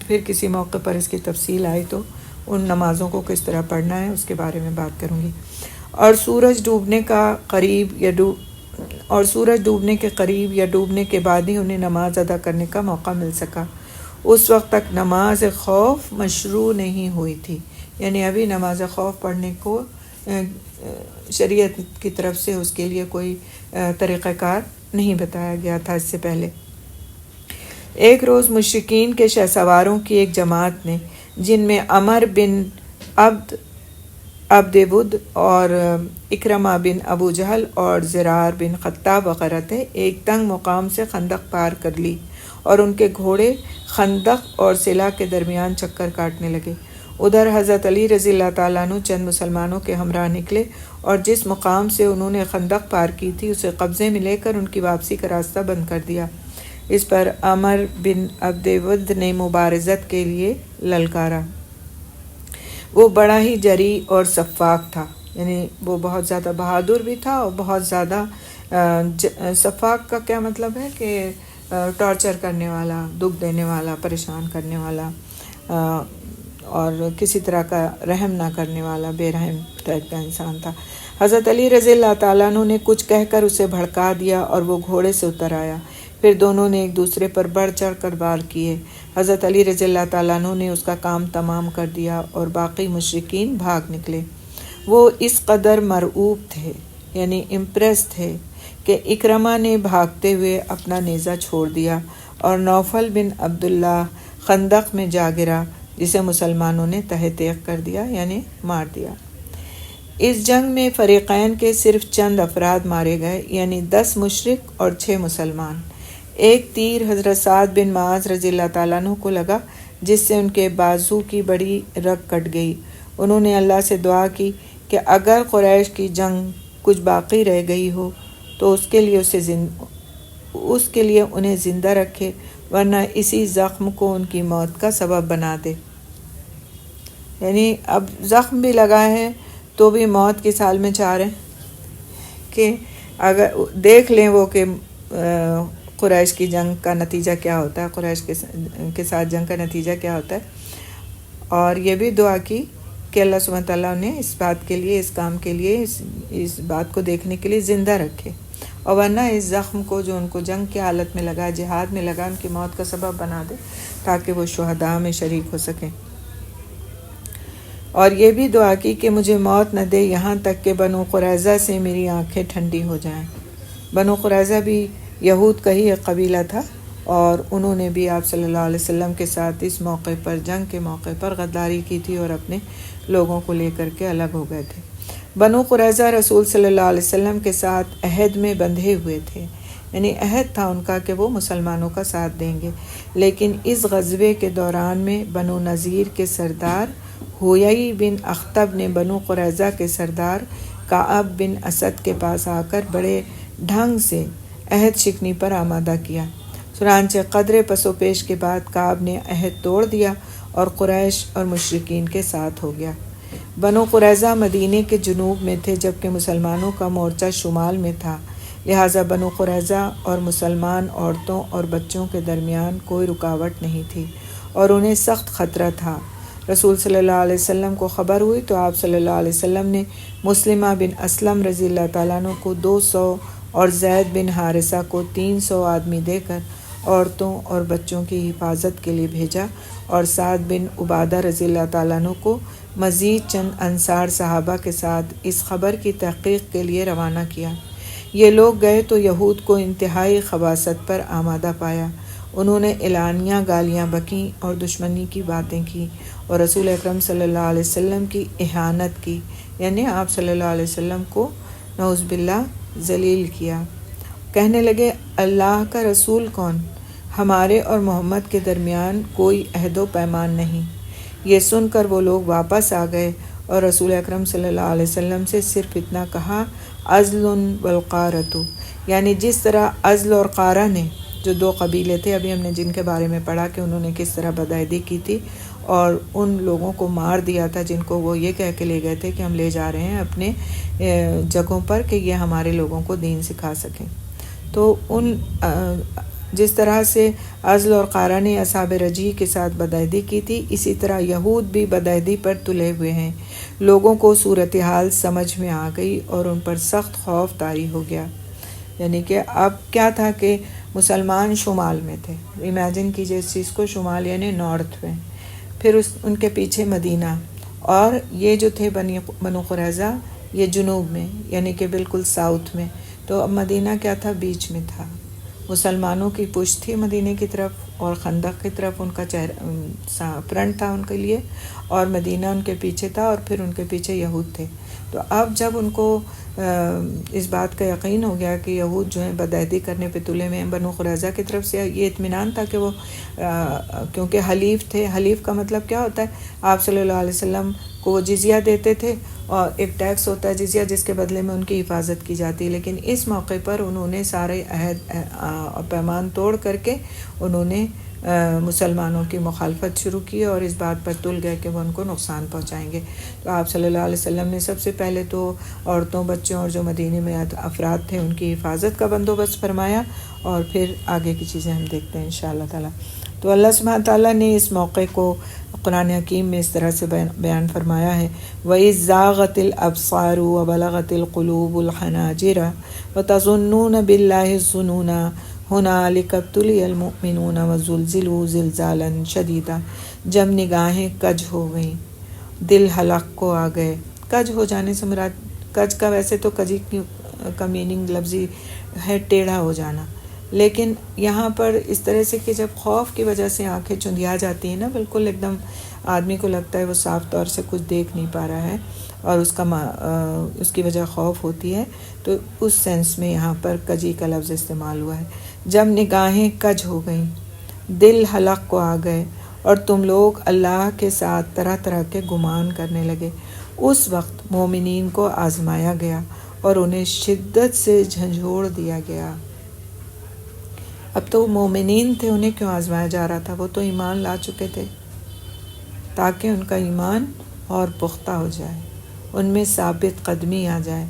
پھر کسی موقع پر اس کی تفصیل آئی تو ان نمازوں کو کس طرح پڑھنا ہے اس کے بارے میں بات کروں گی۔ اور سورج ڈوبنے کے قریب یا ڈوبنے کے بعد ہی انہیں نماز ادا کرنے کا موقع مل سکا۔ اس وقت تک نماز خوف مشروع نہیں ہوئی تھی، یعنی ابھی نماز خوف پڑھنے کو شریعت کی طرف سے اس کے لیے کوئی طریقہ کار نہیں بتایا گیا تھا اس سے پہلے۔ ایک روز مشرکین کے شہسواروں کی ایک جماعت نے، جن میں عمر بن عبد ود اور اکرمہ بن ابو جہل اور زرار بن خطاب وغیرہ تھے، ایک تنگ مقام سے خندق پار کر لی اور ان کے گھوڑے خندق اور صلا کے درمیان چکر کاٹنے لگے۔ ادھر حضرت علی رضی اللہ تعالیٰ عنہ چند مسلمانوں کے ہمراہ نکلے اور جس مقام سے انہوں نے خندق پار کی تھی اسے قبضے میں لے کر ان کی واپسی کا راستہ بند کر دیا۔ اس پر عمر بن عبد ود نے مبارزت کے لیے للکارا۔ وہ بڑا ہی جری اور سفاک تھا، یعنی وہ بہت زیادہ بہادر بھی تھا اور بہت زیادہ سفاک کا کیا مطلب ہے کہ ٹارچر کرنے والا، دکھ دینے والا، پریشان کرنے والا، اور کسی طرح کا رحم نہ کرنے والا، بے رحم ٹائپ کا انسان تھا۔ حضرت علی رضی اللہ تعالیٰ عنہ نے کچھ کہہ کر اسے بھڑکا دیا اور وہ گھوڑے سے اتر آیا۔ پھر دونوں نے ایک دوسرے پر بڑھ چڑھ کر وار کیے۔ حضرت علی رضی اللہ تعالیٰ عنہ نے اس کا کام تمام کر دیا اور باقی مشرکین بھاگ نکلے۔ وہ اس قدر مرعوب تھے، یعنی امپریس تھے، کہ اکرمہ نے بھاگتے ہوئے اپنا نیزہ چھوڑ دیا اور نوفل بن عبداللہ خندق میں جا گرا، جسے مسلمانوں نے تہہ تیغ کر دیا، یعنی مار دیا۔ اس جنگ میں فریقین کے صرف چند افراد مارے گئے، یعنی 10 مشرک اور 6 مسلمان۔ ایک تیر حضرت سعد بن معاذ رضی اللہ تعالیٰ عنہ کو لگا، جس سے ان کے بازو کی بڑی رگ کٹ گئی۔ انہوں نے اللہ سے دعا کی کہ اگر قریش کی جنگ کچھ باقی رہ گئی ہو تو اس کے لیے انہیں زندہ رکھے، ورنہ اسی زخم کو ان کی موت کا سبب بنا دے۔ یعنی اب زخم بھی لگا ہے تو بھی موت کی سال میں چاہ رہے ہیں کہ اگر دیکھ لیں وہ کہ قریش کی جنگ کا نتیجہ کیا ہوتا ہے، قریش کے ساتھ جنگ کا نتیجہ کیا ہوتا ہے، اور یہ بھی دعا کی کہ اللہ سبحانہ تعالیٰ نے اس بات کے لیے، اس کام کے لیے، اس بات کو دیکھنے کے لیے زندہ رکھے، اور ورنہ اس زخم کو جو ان کو جنگ کی حالت میں لگا، جہاد میں لگا، ان کی موت کا سبب بنا دے تاکہ وہ شہداء میں شریک ہو سکیں۔ اور یہ بھی دعا کی کہ مجھے موت نہ دے یہاں تک کہ بنو قریظہ سے میری آنکھیں ٹھنڈی ہو جائیں۔ بنو قریظہ بھی یہود کا ہی ایک قبیلہ تھا، اور انہوں نے بھی آپ صلی اللہ علیہ وسلم کے ساتھ اس موقع پر، جنگ کے موقع پر غداری کی تھی اور اپنے لوگوں کو لے کر کے الگ ہو گئے تھے۔ بنو قریظہ رسول صلی اللہ علیہ وسلم کے ساتھ عہد میں بندھے ہوئے تھے، یعنی عہد تھا ان کا کہ وہ مسلمانوں کا ساتھ دیں گے، لیکن اس غزوے کے دوران میں بنو نذیر کے سردار ہویئی بن اخطب نے بنو قریظہ کے سردار کعب بن اسد کے پاس آ کر بڑے ڈھنگ سے عہد شکنی پر آمادہ کیا۔ چنانچہ قدرے پس و پیش کے بعد کعب نے عہد توڑ دیا اور قریش اور مشرکین کے ساتھ ہو گیا۔ بنو قریظہ مدینے کے جنوب میں تھے جبکہ مسلمانوں کا مورچہ شمال میں تھا، لہٰذا بنو قریظہ اور مسلمان عورتوں اور بچوں کے درمیان کوئی رکاوٹ نہیں تھی اور انہیں سخت خطرہ تھا۔ رسول صلی اللہ علیہ وسلم کو خبر ہوئی تو آپ صلی اللہ علیہ وسلم نے مسلمہ بن اسلم رضی اللہ تعالیٰ عنہ کو 200 اور زید بن حارثہ کو 300 آدمی دے کر عورتوں اور بچوں کی حفاظت کے لیے بھیجا، اور سعد بن عبادہ رضی اللہ تعالیٰ عنہ کو مزید چند انصار صحابہ کے ساتھ اس خبر کی تحقیق کے لیے روانہ کیا۔ یہ لوگ گئے تو یہود کو انتہائی خباثت پر آمادہ پایا۔ انہوں نے اعلانیہ گالیاں بکیں اور دشمنی کی باتیں کی اور رسول اکرم صلی اللہ علیہ وسلم کی اہانت کی، یعنی آپ صلی اللہ علیہ وسلم کو نعوذ باللہ ذلیل کیا۔ کہنے لگے اللہ کا رسول کون؟ ہمارے اور محمد کے درمیان کوئی عہد و پیمان نہیں۔ یہ سن کر وہ لوگ واپس آ گئے اور رسول اکرم صلی اللہ علیہ وسلم سے صرف اتنا کہا عزل والقارۃ، یعنی جس طرح عزل اور قارہ نے، جو 2 قبیلے تھے ابھی ہم نے جن کے بارے میں پڑھا کہ انہوں نے کس طرح بدعہدی کی تھی اور ان لوگوں کو مار دیا تھا جن کو وہ یہ کہہ کے لے گئے تھے کہ ہم لے جا رہے ہیں اپنے جگہوں پر کہ یہ ہمارے لوگوں کو دین سکھا سکیں۔ تو ان جس طرح سے عزل اور قارہ نے اصحاب رجیع کے ساتھ بدعہدی کی تھی، اسی طرح یہود بھی بدعہدی پر تلے ہوئے ہیں۔ لوگوں کو صورتحال سمجھ میں آ گئی اور ان پر سخت خوف طاری ہو گیا۔ یعنی کہ اب کیا تھا کہ مسلمان شمال میں تھے، امیجن کیجئے اس چیز کو، شمال یعنی نارتھ میں، پھر ان کے پیچھے مدینہ، اور یہ جو تھے بنو قریظہ یہ جنوب میں یعنی کہ بالکل ساؤتھ میں، تو اب مدینہ کیا تھا؟ بیچ میں تھا۔ مسلمانوں کی پشت تھی مدینہ کی طرف اور خندق کی طرف ان کا فرنٹ تھا ان کے لیے، اور مدینہ ان کے پیچھے تھا، اور پھر ان کے پیچھے یہود تھے۔ تو اب جب ان کو اس بات کا یقین ہو گیا کہ یہود جو ہیں بدعہدی کرنے پہ تلے میں، بنو قریظہ کی طرف سے یہ اطمینان تھا کہ وہ کیونکہ حلیف تھے، حلیف کا مطلب کیا ہوتا ہے؟ آپ صلی اللہ علیہ وسلم کو وہ جزیہ دیتے تھے، اور ایک ٹیکس ہوتا ہے جزیہ جس کے بدلے میں ان کی حفاظت کی جاتی، لیکن اس موقع پر انہوں نے سارے عہد اور پیمان توڑ کر کے انہوں نے مسلمانوں کی مخالفت شروع کی اور اس بات پر تل گئے کہ وہ ان کو نقصان پہنچائیں گے۔ تو آپ صلی اللہ علیہ وسلم نے سب سے پہلے تو عورتوں، بچوں اور جو مدینے میں افراد تھے ان کی حفاظت کا بندوبست فرمایا، اور پھر آگے کی چیزیں ہم دیکھتے ہیں انشاءاللہ تعالیٰ۔ تو اللہ سبحانہ تعالیٰ نے اس موقع کو قرآن حکیم میں اس طرح سے بیان فرمایا ہے، وَإِذْ زَاغَتِ الْأَبْصَارُ وَبَلَغَتِ الْقُلُوبُ الْحَنَاجِرَ وَتَظُنُّونَ بِاللَّهِ الظُّنُونَ هُنَالِكَ ابْتُلِيَ الْمُؤْمِنُونَ وَزُلْزِلُوا زِلْزَالًا شَدِيدًا۔ جب نگاہیں کج ہو گئیں، دل حلق کو آ گئے۔ کج ہو جانے سے مراد، کج کا ویسے تو کجی کا میننگ لفظی ہے ٹیڑھا ہو جانا، لیکن یہاں پر اس طرح سے کہ جب خوف کی وجہ سے آنکھیں چندیا جاتی ہیں نا، بالکل ایک دم آدمی کو لگتا ہے وہ صاف طور سے کچھ دیکھ نہیں پا رہا ہے اور اس کی وجہ خوف ہوتی ہے، تو اس سینس میں یہاں پر کجی کا لفظ استعمال ہوا ہے۔ جب نگاہیں کج ہو گئیں، دل حلق کو آ گئے، اور تم لوگ اللہ کے ساتھ طرح طرح کے گمان کرنے لگے، اس وقت مومنین کو آزمایا گیا اور انہیں شدت سے جھنجھوڑ دیا گیا۔ اب تو وہ مومنین تھے، انہیں کیوں آزمایا جا رہا تھا؟ وہ تو ایمان لا چکے تھے، تاکہ ان کا ایمان اور پختہ ہو جائے، ان میں ثابت قدمی آ جائے،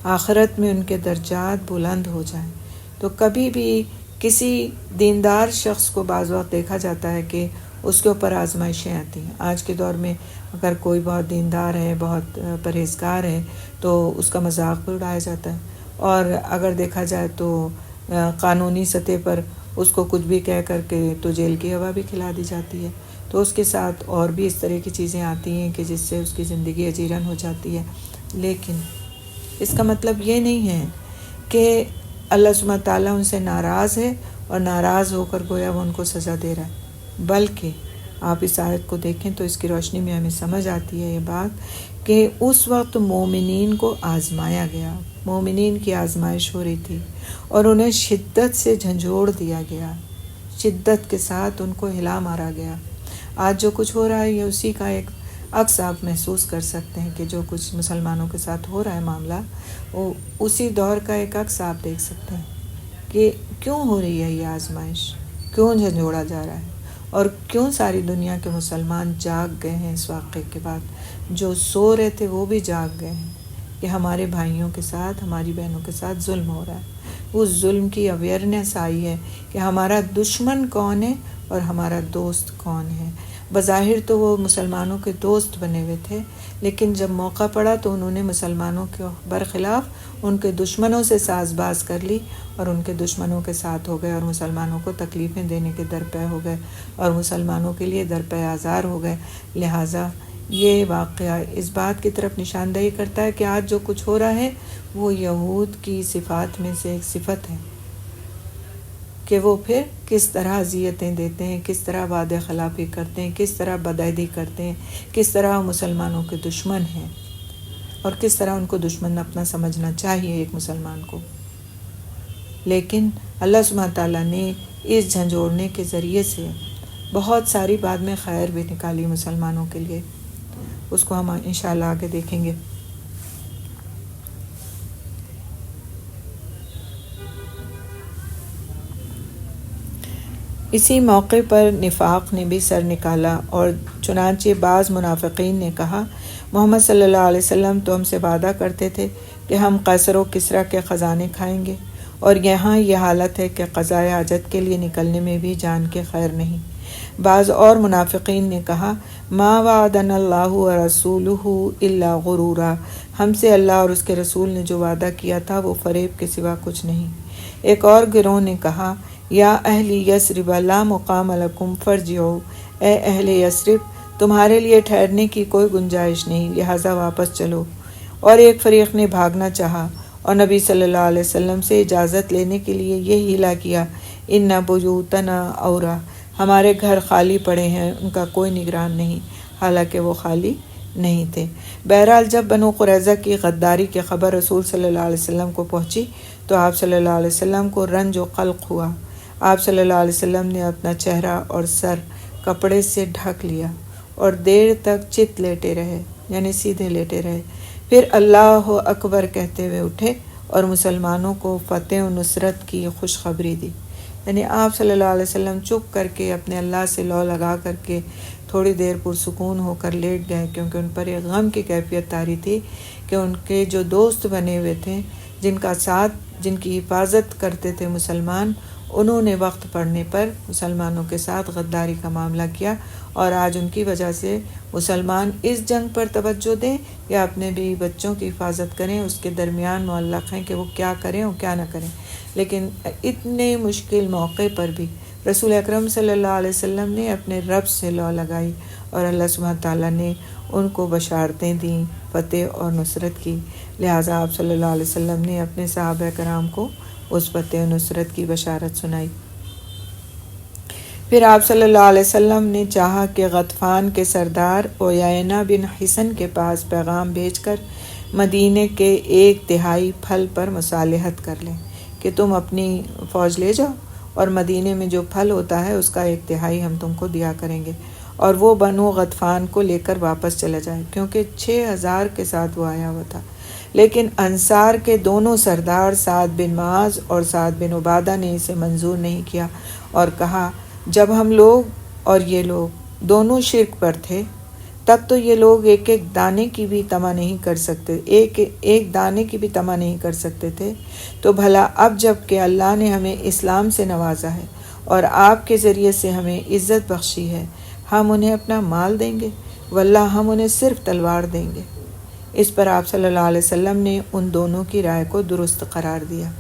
آخرت میں ان کے درجات بلند ہو جائیں۔ تو کبھی بھی کسی دیندار شخص کو بعض وقت دیکھا جاتا ہے کہ اس کے اوپر آزمائشیں آتی ہیں۔ آج کے دور میں اگر کوئی بہت دیندار ہے، بہت پرہیزگار ہے، تو اس کا مذاق بھی اڑایا جاتا ہے، اور اگر دیکھا جائے تو قانونی سطح پر اس کو کچھ بھی کہہ کر کے تو جیل کی ہوا بھی کھلا دی جاتی ہے۔ تو اس کے ساتھ اور بھی اس طرح کی چیزیں آتی ہیں کہ جس سے اس کی زندگی اجیرن ہو جاتی ہے۔ لیکن اس کا مطلب یہ نہیں ہے کہ اللہ سبحانہ تعالیٰ ان سے ناراض ہے اور ناراض ہو کر گویا وہ ان کو سزا دے رہا ہے، بلکہ آپ اس آیت کو دیکھیں تو اس کی روشنی میں ہمیں سمجھ آتی ہے یہ بات کہ اس وقت مومنین کو آزمایا گیا، مومنین کی آزمائش ہو رہی تھی اور انہیں شدت سے جھنجھوڑ دیا گیا، شدت کے ساتھ ان کو ہلا مارا گیا۔ آج جو کچھ ہو رہا ہے یہ اسی کا ایک عکس آپ محسوس کر سکتے ہیں کہ جو کچھ مسلمانوں کے ساتھ ہو رہا ہے معاملہ، وہ اسی دور کا ایک عکس آپ دیکھ سکتے ہیں کہ کیوں ہو رہی ہے یہ آزمائش، کیوں جھنجھوڑا جا رہا ہے، اور کیوں ساری دنیا کے مسلمان جاگ گئے ہیں اس واقعے کے بعد۔ جو سو رہے تھے وہ بھی جاگ گئے ہیں کہ ہمارے بھائیوں کے ساتھ، ہماری بہنوں کے ساتھ ظلم ہو رہا ہے۔ اس ظلم کی اویئرنیس آئی ہے کہ ہمارا دشمن کون ہے اور ہمارا دوست کون ہے۔ بظاہر تو وہ مسلمانوں کے دوست بنے ہوئے تھے، لیکن جب موقع پڑا تو انہوں نے مسلمانوں کے برخلاف ان کے دشمنوں سے ساز باز کر لی اور ان کے دشمنوں کے ساتھ ہو گئے، اور مسلمانوں کو تکلیفیں دینے کے درپے ہو گئے اور مسلمانوں کے لیے درپے آزار ہو گئے۔ لہٰذا یہ واقعہ اس بات کی طرف نشاندہی کرتا ہے کہ آج جو کچھ ہو رہا ہے وہ یہود کی صفات میں سے ایک صفت ہے کہ وہ پھر کس طرح اذیتیں دیتے ہیں، کس طرح وعدہ خلافی کرتے ہیں، کس طرح بدعہدی کرتے ہیں، کس طرح مسلمانوں کے دشمن ہیں، اور کس طرح ان کو دشمن اپنا سمجھنا چاہیے ایک مسلمان کو۔ لیکن اللہ سبحانہ تعالیٰ نے اس جھنجھوڑنے کے ذریعے سے بہت ساری بعد میں خیر بھی نکالی مسلمانوں کے لیے، اس کو ہم انشاءاللہ آگے دیکھیں گے۔ اسی موقع پر نفاق نے بھی سر نکالا، اور چنانچہ بعض منافقین نے کہا، محمد صلی اللہ علیہ وسلم تو ہم سے وعدہ کرتے تھے کہ ہم قیصر و کسریٰ کے خزانے کھائیں گے، اور یہاں یہ حالت ہے کہ قضائے حاجت کے لیے نکلنے میں بھی جان کے خیر نہیں۔ بعض اور منافقین نے کہا، ما وعدنا اللہ ورسولہ الا غرورا، ہم سے اللہ اور اس کے رسول نے جو وعدہ کیا تھا وہ فریب کے سوا کچھ نہیں۔ ایک اور گروہ نے کہا، یا اہل یثرب لا مقام لکم فارجعوا، اے اہل یثرب تمہارے لیے ٹھہرنے کی کوئی گنجائش نہیں، لہٰذا واپس چلو۔ اور ایک فریق نے بھاگنا چاہا اور نبی صلی اللہ علیہ وسلم سے اجازت لینے کے لیے یہ ہیلا کیا، ان بیوتنا عورہ، ہمارے گھر خالی پڑے ہیں، ان کا کوئی نگران نہیں، حالانکہ وہ خالی نہیں تھے۔ بہرحال جب بنو قریظہ کی غداری کی خبر رسول صلی اللہ علیہ وسلم کو پہنچی تو آپ صلی اللہ علیہ وسلم کو رنج و قلق ہوا۔ آپ صلی اللہ علیہ وسلم نے اپنا چہرہ اور سر کپڑے سے ڈھک لیا اور دیر تک چت لیٹے رہے، یعنی سیدھے لیٹے رہے، پھر اللہ اکبر کہتے ہوئے اٹھے اور مسلمانوں کو فتح و نصرت کی خوشخبری دی۔ یعنی آپ صلی اللہ علیہ وسلم چپ کر کے اپنے اللہ سے لو لگا کر کے تھوڑی دیر پرسکون ہو کر لیٹ گئے، کیونکہ ان پر ایک غم کی کیفیت طاری تھی کہ ان کے جو دوست بنے ہوئے تھے، جن کا ساتھ، جن کی حفاظت کرتے تھے مسلمان، انہوں نے وقت پڑنے پر مسلمانوں کے ساتھ غداری کا معاملہ کیا، اور آج ان کی وجہ سے مسلمان اس جنگ پر توجہ دیں یا اپنے بیوی بچوں کی حفاظت کریں، اس کے درمیان معلق ہیں کہ وہ کیا کریں اور کیا نہ کریں۔ لیکن اتنے مشکل موقع پر بھی رسول اکرم صلی اللہ علیہ وسلم نے اپنے رب سے لو لگائی، اور اللہ سبحانہ تعالیٰ نے ان کو بشارتیں دیں فتح اور نصرت کی۔ لہٰذا آپ صلی اللہ علیہ وسلم نے اپنے صحابہ کرام کو اس فتح و نصرت کی بشارت سنائی۔ پھر آپ صلی اللہ علیہ وسلم نے چاہا کہ غطفان کے سردار عیینہ بن حصن کے پاس پیغام بھیج کر مدینے کے 1/3 پھل پر مصالحت کر لیں کہ تم اپنی فوج لے جاؤ، اور مدینے میں جو پھل ہوتا ہے اس کا 1/3 ہم تم کو دیا کریں گے، اور وہ بنو غطفان کو لے کر واپس چلا جائے، کیونکہ 6000 کے ساتھ وہ آیا ہوا تھا۔ لیکن انصار کے دونوں سردار سعد بن معاذ اور سعد بن عبادہ نے اسے منظور نہیں کیا اور کہا جب ہم لوگ اور یہ لوگ دونوں شرک پر تھے تب تو یہ لوگ ایک دانے کی بھی طمع نہیں کر سکتے ایک دانے کی بھی طمع نہیں کر سکتے تھے، تو بھلا اب جب کہ اللہ نے ہمیں اسلام سے نوازا ہے اور آپ کے ذریعے سے ہمیں عزت بخشی ہے، ہم انہیں اپنا مال دیں گے؟ واللہ ہم انہیں صرف تلوار دیں گے۔ اس پر آپ صلی اللہ علیہ وسلم نے ان دونوں کی رائے کو درست قرار دیا۔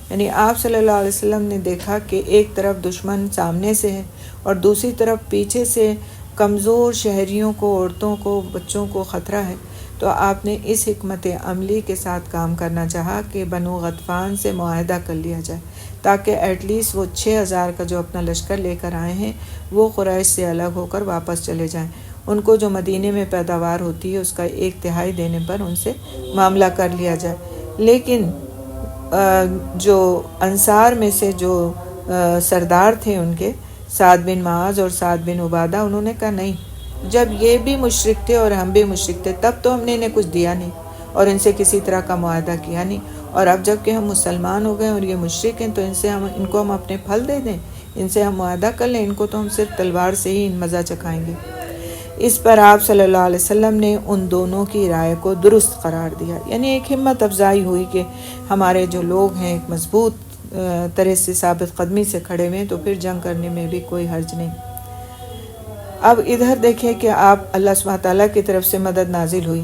یعنی آپ صلی اللہ علیہ وسلم نے دیکھا کہ ایک طرف دشمن سامنے سے ہے اور دوسری طرف پیچھے سے کمزور شہریوں کو، عورتوں کو، بچوں کو خطرہ ہے، تو آپ نے اس حکمت عملی کے ساتھ کام کرنا چاہا کہ بنو غطفان سے معاہدہ کر لیا جائے تاکہ ایٹ لیسٹ وہ 6000 کا جو اپنا لشکر لے کر آئے ہیں وہ قریش سے الگ ہو کر واپس چلے جائیں۔ ان کو جو مدینے میں پیداوار ہوتی ہے اس کا 1/3 دینے پر ان سے معاملہ کر لیا جائے۔ لیکن جو انصار میں سے جو سردار تھے ان کے سعد بن معاذ اور سعد بن عبادہ، انہوں نے کہا نہیں، جب یہ بھی مشرک تھے اور ہم بھی مشرک تھے تب تو ہم نے انہیں کچھ دیا نہیں اور ان سے کسی طرح کا معاہدہ کیا نہیں، اور اب جب کہ ہم مسلمان ہو گئے اور یہ مشرک ہیں تو ان کو ہم اپنے پھل دے دیں، ان سے ہم معاہدہ کر لیں، ان کو تو ہم صرف تلوار سے ہی مزہ چکھائیں گے۔ اس پر آپ صلی اللہ علیہ وسلم نے ان دونوں کی رائے کو درست قرار دیا، یعنی ایک ہمت افزائی ہوئی کہ ہمارے جو لوگ ہیں ایک مضبوط طرح سے ثابت قدمی سے کھڑے ہوئے، تو پھر جنگ کرنے میں بھی کوئی حرج نہیں۔ اب ادھر دیکھیں کہ آپ اللہ سبحانہ تعالیٰ کی طرف سے مدد نازل ہوئی،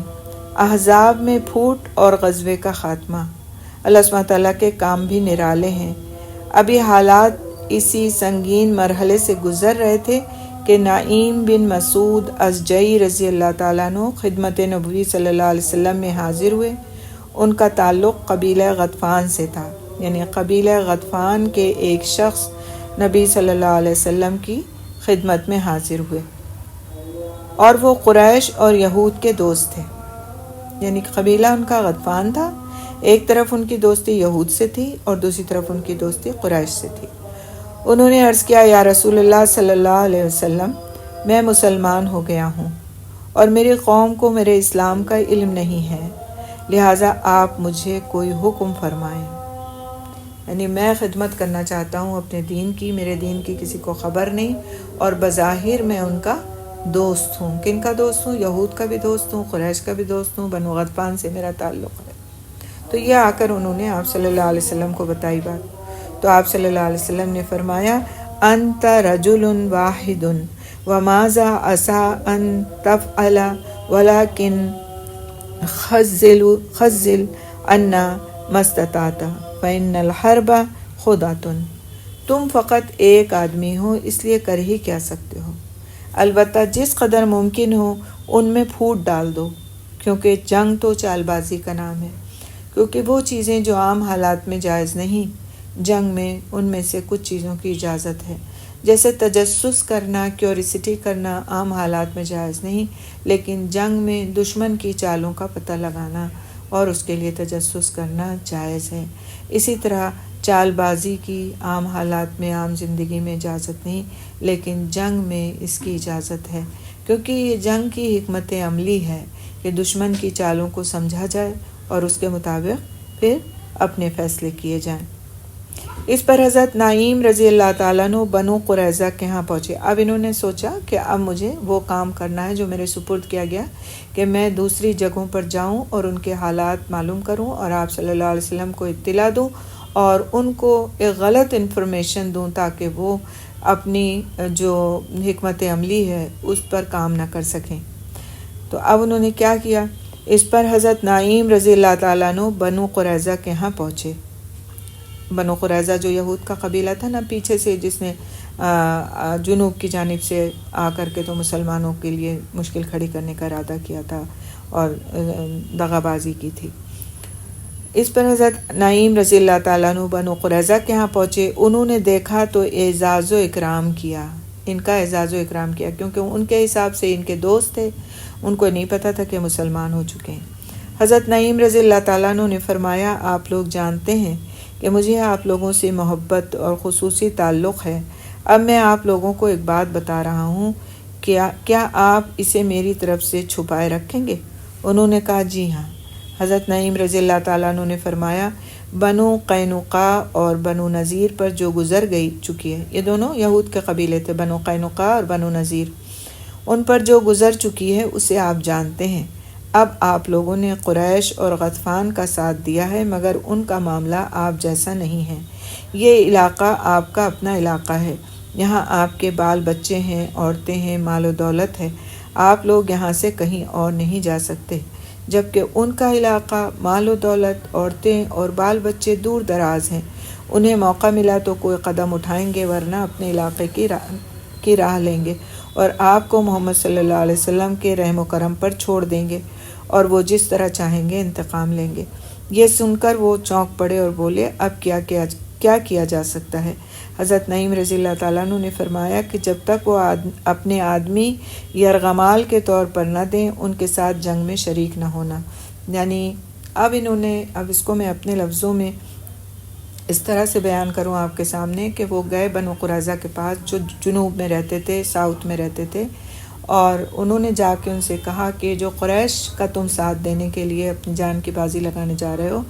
احزاب میں پھوٹ اور غزوے کا خاتمہ۔ اللہ سبحانہ تعالیٰ کے کام بھی نرالے ہیں۔ ابھی حالات اسی سنگین مرحلے سے گزر رہے تھے کہ نعیم بن مسعود ازجعی رضی اللہ تعالیٰ عنہ خدمت نبوی صلی اللہ علیہ وسلم میں حاضر ہوئے۔ ان کا تعلق قبیلہ غطفان سے تھا، یعنی قبیلہ غطفان کے ایک شخص نبی صلی اللہ علیہ وسلم کی خدمت میں حاضر ہوئے اور وہ قریش اور یہود کے دوست تھے، یعنی قبیلہ ان کا غطفان تھا، ایک طرف ان کی دوستی یہود سے تھی اور دوسری طرف ان کی دوستی قریش سے تھی۔ انہوں نے عرض کیا، یا رسول اللہ صلی اللہ علیہ وسلم، میں مسلمان ہو گیا ہوں اور میری قوم کو میرے اسلام کا علم نہیں ہے، لہٰذا آپ مجھے کوئی حکم فرمائیں۔ یعنی میں خدمت کرنا چاہتا ہوں اپنے دین کی، میرے دین کی کسی کو خبر نہیں، اور بظاہر میں ان کا دوست ہوں۔ کن کا دوست ہوں؟ یہود کا بھی دوست ہوں، قریش کا بھی دوست ہوں، بنو غطفان سے میرا تعلق ہے۔ تو یہ آ کر انہوں نے آپ صلی اللہ علیہ وسلم کو بتائی بات، تو آپ صلی اللہ علیہ وسلم نے فرمایا، انت رجل واحد وماذا عسى ان تفعل ولكن خزل عنا ما استطعت فإن الحرب خدعة۔ تم فقط ایک آدمی ہو، اس لیے کر ہی کیا سکتے ہو، البتہ جس قدر ممکن ہو ان میں پھوٹ ڈال دو، کیونکہ جنگ تو چال بازی کا نام ہے، کیونکہ وہ چیزیں جو عام حالات میں جائز نہیں، جنگ میں ان میں سے کچھ چیزوں کی اجازت ہے، جیسے تجسس کرنا، کیوریسٹی کرنا عام حالات میں جائز نہیں، لیکن جنگ میں دشمن کی چالوں کا پتہ لگانا اور اس کے لیے تجسس کرنا جائز ہے۔ اسی طرح چال بازی کی عام حالات میں، عام زندگی میں اجازت نہیں، لیکن جنگ میں اس کی اجازت ہے، کیونکہ یہ جنگ کی حکمت عملی ہے کہ دشمن کی چالوں کو سمجھا جائے اور اس کے مطابق پھر اپنے فیصلے کیے جائیں۔ اس پر حضرت نعیم رضی اللہ تعالیٰ عنہ بنو قریظہ کے ہاں پہنچے۔ اب انہوں نے سوچا کہ اب مجھے وہ کام کرنا ہے جو میرے سپرد کیا گیا، کہ میں دوسری جگہوں پر جاؤں اور ان کے حالات معلوم کروں اور آپ صلی اللہ علیہ وسلم کو اطلاع دوں اور ان کو ایک غلط انفارمیشن دوں تاکہ وہ اپنی جو حکمت عملی ہے اس پر کام نہ کر سکیں۔ تو اب انہوں نے کیا کیا، اس پر حضرت نعیم رضی اللہ تعالیٰ عنہ بنو قریظہ کے ہاں پہنچے۔ بنو قریظہ جو یہود کا قبیلہ تھا نا پیچھے سے، جس نے جنوب کی جانب سے آ کر کے تو مسلمانوں کے لیے مشکل کھڑی کرنے کا ارادہ کیا تھا اور دغا بازی کی تھی۔ اس پر حضرت نعیم رضی اللہ تعالیٰ عنہ بنو قریظہ کے ہاں پہنچے۔ انہوں نے دیکھا تو اعزاز و اکرام کیا، ان کا اعزاز و اکرام کیا، کیونکہ ان کے حساب سے ان کے دوست تھے، ان کو نہیں پتہ تھا کہ مسلمان ہو چکے ہیں۔ حضرت نعیم رضی اللہ تعالیٰ عنہ نے فرمایا، آپ لوگ جانتے ہیں کہ مجھے آپ لوگوں سے محبت اور خصوصی تعلق ہے، اب میں آپ لوگوں کو ایک بات بتا رہا ہوں، کیا آپ اسے میری طرف سے چھپائے رکھیں گے؟ انہوں نے کہا جی ہاں۔ حضرت نعیم رضی اللہ تعالیٰ عنہ نے فرمایا بنو قینقاع اور بنو نذیر پر جو گزر چکی ہے، یہ دونوں یہود کے قبیلے تھے، بنو قینقاع اور بنو نذیر، ان پر جو گزر چکی ہے اسے آپ جانتے ہیں۔ اب آپ لوگوں نے قریش اور غطفان کا ساتھ دیا ہے، مگر ان کا معاملہ آپ جیسا نہیں ہے۔ یہ علاقہ آپ کا اپنا علاقہ ہے، یہاں آپ کے بال بچے ہیں، عورتیں ہیں، مال و دولت ہے، آپ لوگ یہاں سے کہیں اور نہیں جا سکتے، جبکہ ان کا علاقہ، مال و دولت، عورتیں اور بال بچے دور دراز ہیں۔ انہیں موقع ملا تو کوئی قدم اٹھائیں گے، ورنہ اپنے علاقے کی راہ لیں گے اور آپ کو محمد صلی اللہ علیہ وسلم کے رحم و کرم پر چھوڑ دیں گے، اور وہ جس طرح چاہیں گے انتقام لیں گے۔ یہ سن کر وہ چونک پڑے اور بولے اب کیا کیا جا سکتا ہے؟ حضرت نعیم رضی اللہ تعالیٰ عنہ نے فرمایا کہ جب تک وہ اپنے آدمی یرغمال کے طور پر نہ دیں، ان کے ساتھ جنگ میں شریک نہ ہونا۔ یعنی اب اس کو میں اپنے لفظوں میں اس طرح سے بیان کروں آپ کے سامنے کہ وہ گئے بنو قریظہ کے پاس جو جنوب میں رہتے تھے، ساؤتھ میں رہتے تھے، اور انہوں نے جا کے ان سے کہا کہ جو قریش کا تم ساتھ دینے کے لیے اپنی جان کی بازی لگانے جا رہے ہو،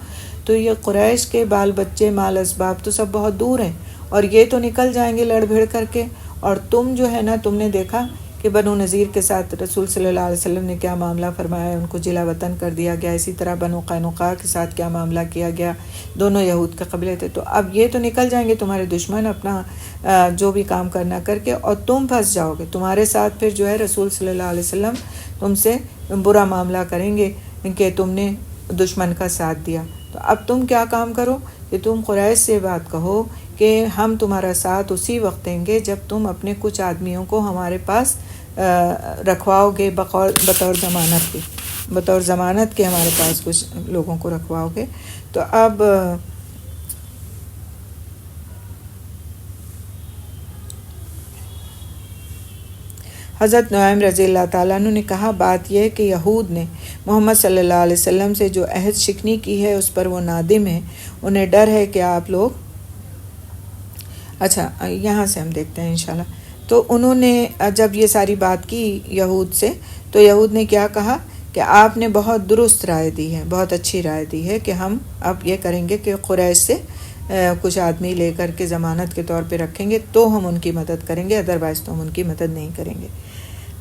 تو یہ قریش کے بال بچے، مال اسباب تو سب بہت دور ہیں، اور یہ تو نکل جائیں گے لڑ بھیڑ کر کے، اور تم جو ہے نا، تم نے دیکھا کہ بنو نذیر کے ساتھ رسول صلی اللہ علیہ وسلم نے کیا معاملہ فرمایا، ان کو جلا وطن کر دیا گیا۔ اسی طرح بنو قینقاع کے ساتھ کیا معاملہ کیا گیا، دونوں یہود کے قبیلے تھے۔ تو اب یہ تو نکل جائیں گے تمہارے دشمن اپنا جو بھی کام کرنا کر کے، اور تم پھنس جاؤ گے، تمہارے ساتھ پھر جو ہے رسول صلی اللہ علیہ وسلم تم سے برا معاملہ کریں گے کہ تم نے دشمن کا ساتھ دیا۔ تو اب تم کیا کام کرو کہ تم قریش سے بات کہو کہ ہم تمہارا ساتھ اسی وقت دیں گے جب تم اپنے کچھ آدمیوں کو ہمارے پاس رکھواؤ گے، بطور ضمانت کے ہمارے پاس کچھ لوگوں کو رکھواؤ گے۔ تو اب حضرت نعیم رضی اللہ تعالیٰ عنہ نے کہا بات یہ ہے کہ یہود نے محمد صلی اللہ علیہ وسلم سے جو عہد شکنی کی ہے اس پر وہ نادم ہے، انہیں ڈر ہے کہ آپ لوگ یہاں سے ہم دیکھتے ہیں انشاءاللہ۔ تو انہوں نے جب یہ ساری بات کی یہود سے، تو یہود نے کیا کہا کہ آپ نے بہت درست رائے دی ہے، بہت اچھی رائے دی ہے کہ ہم اب یہ کریں گے کہ قریش سے کچھ آدمی لے کر کے ضمانت کے طور پہ رکھیں گے تو ہم ان کی مدد کریں گے، ادروائز تو ہم ان کی مدد نہیں کریں گے۔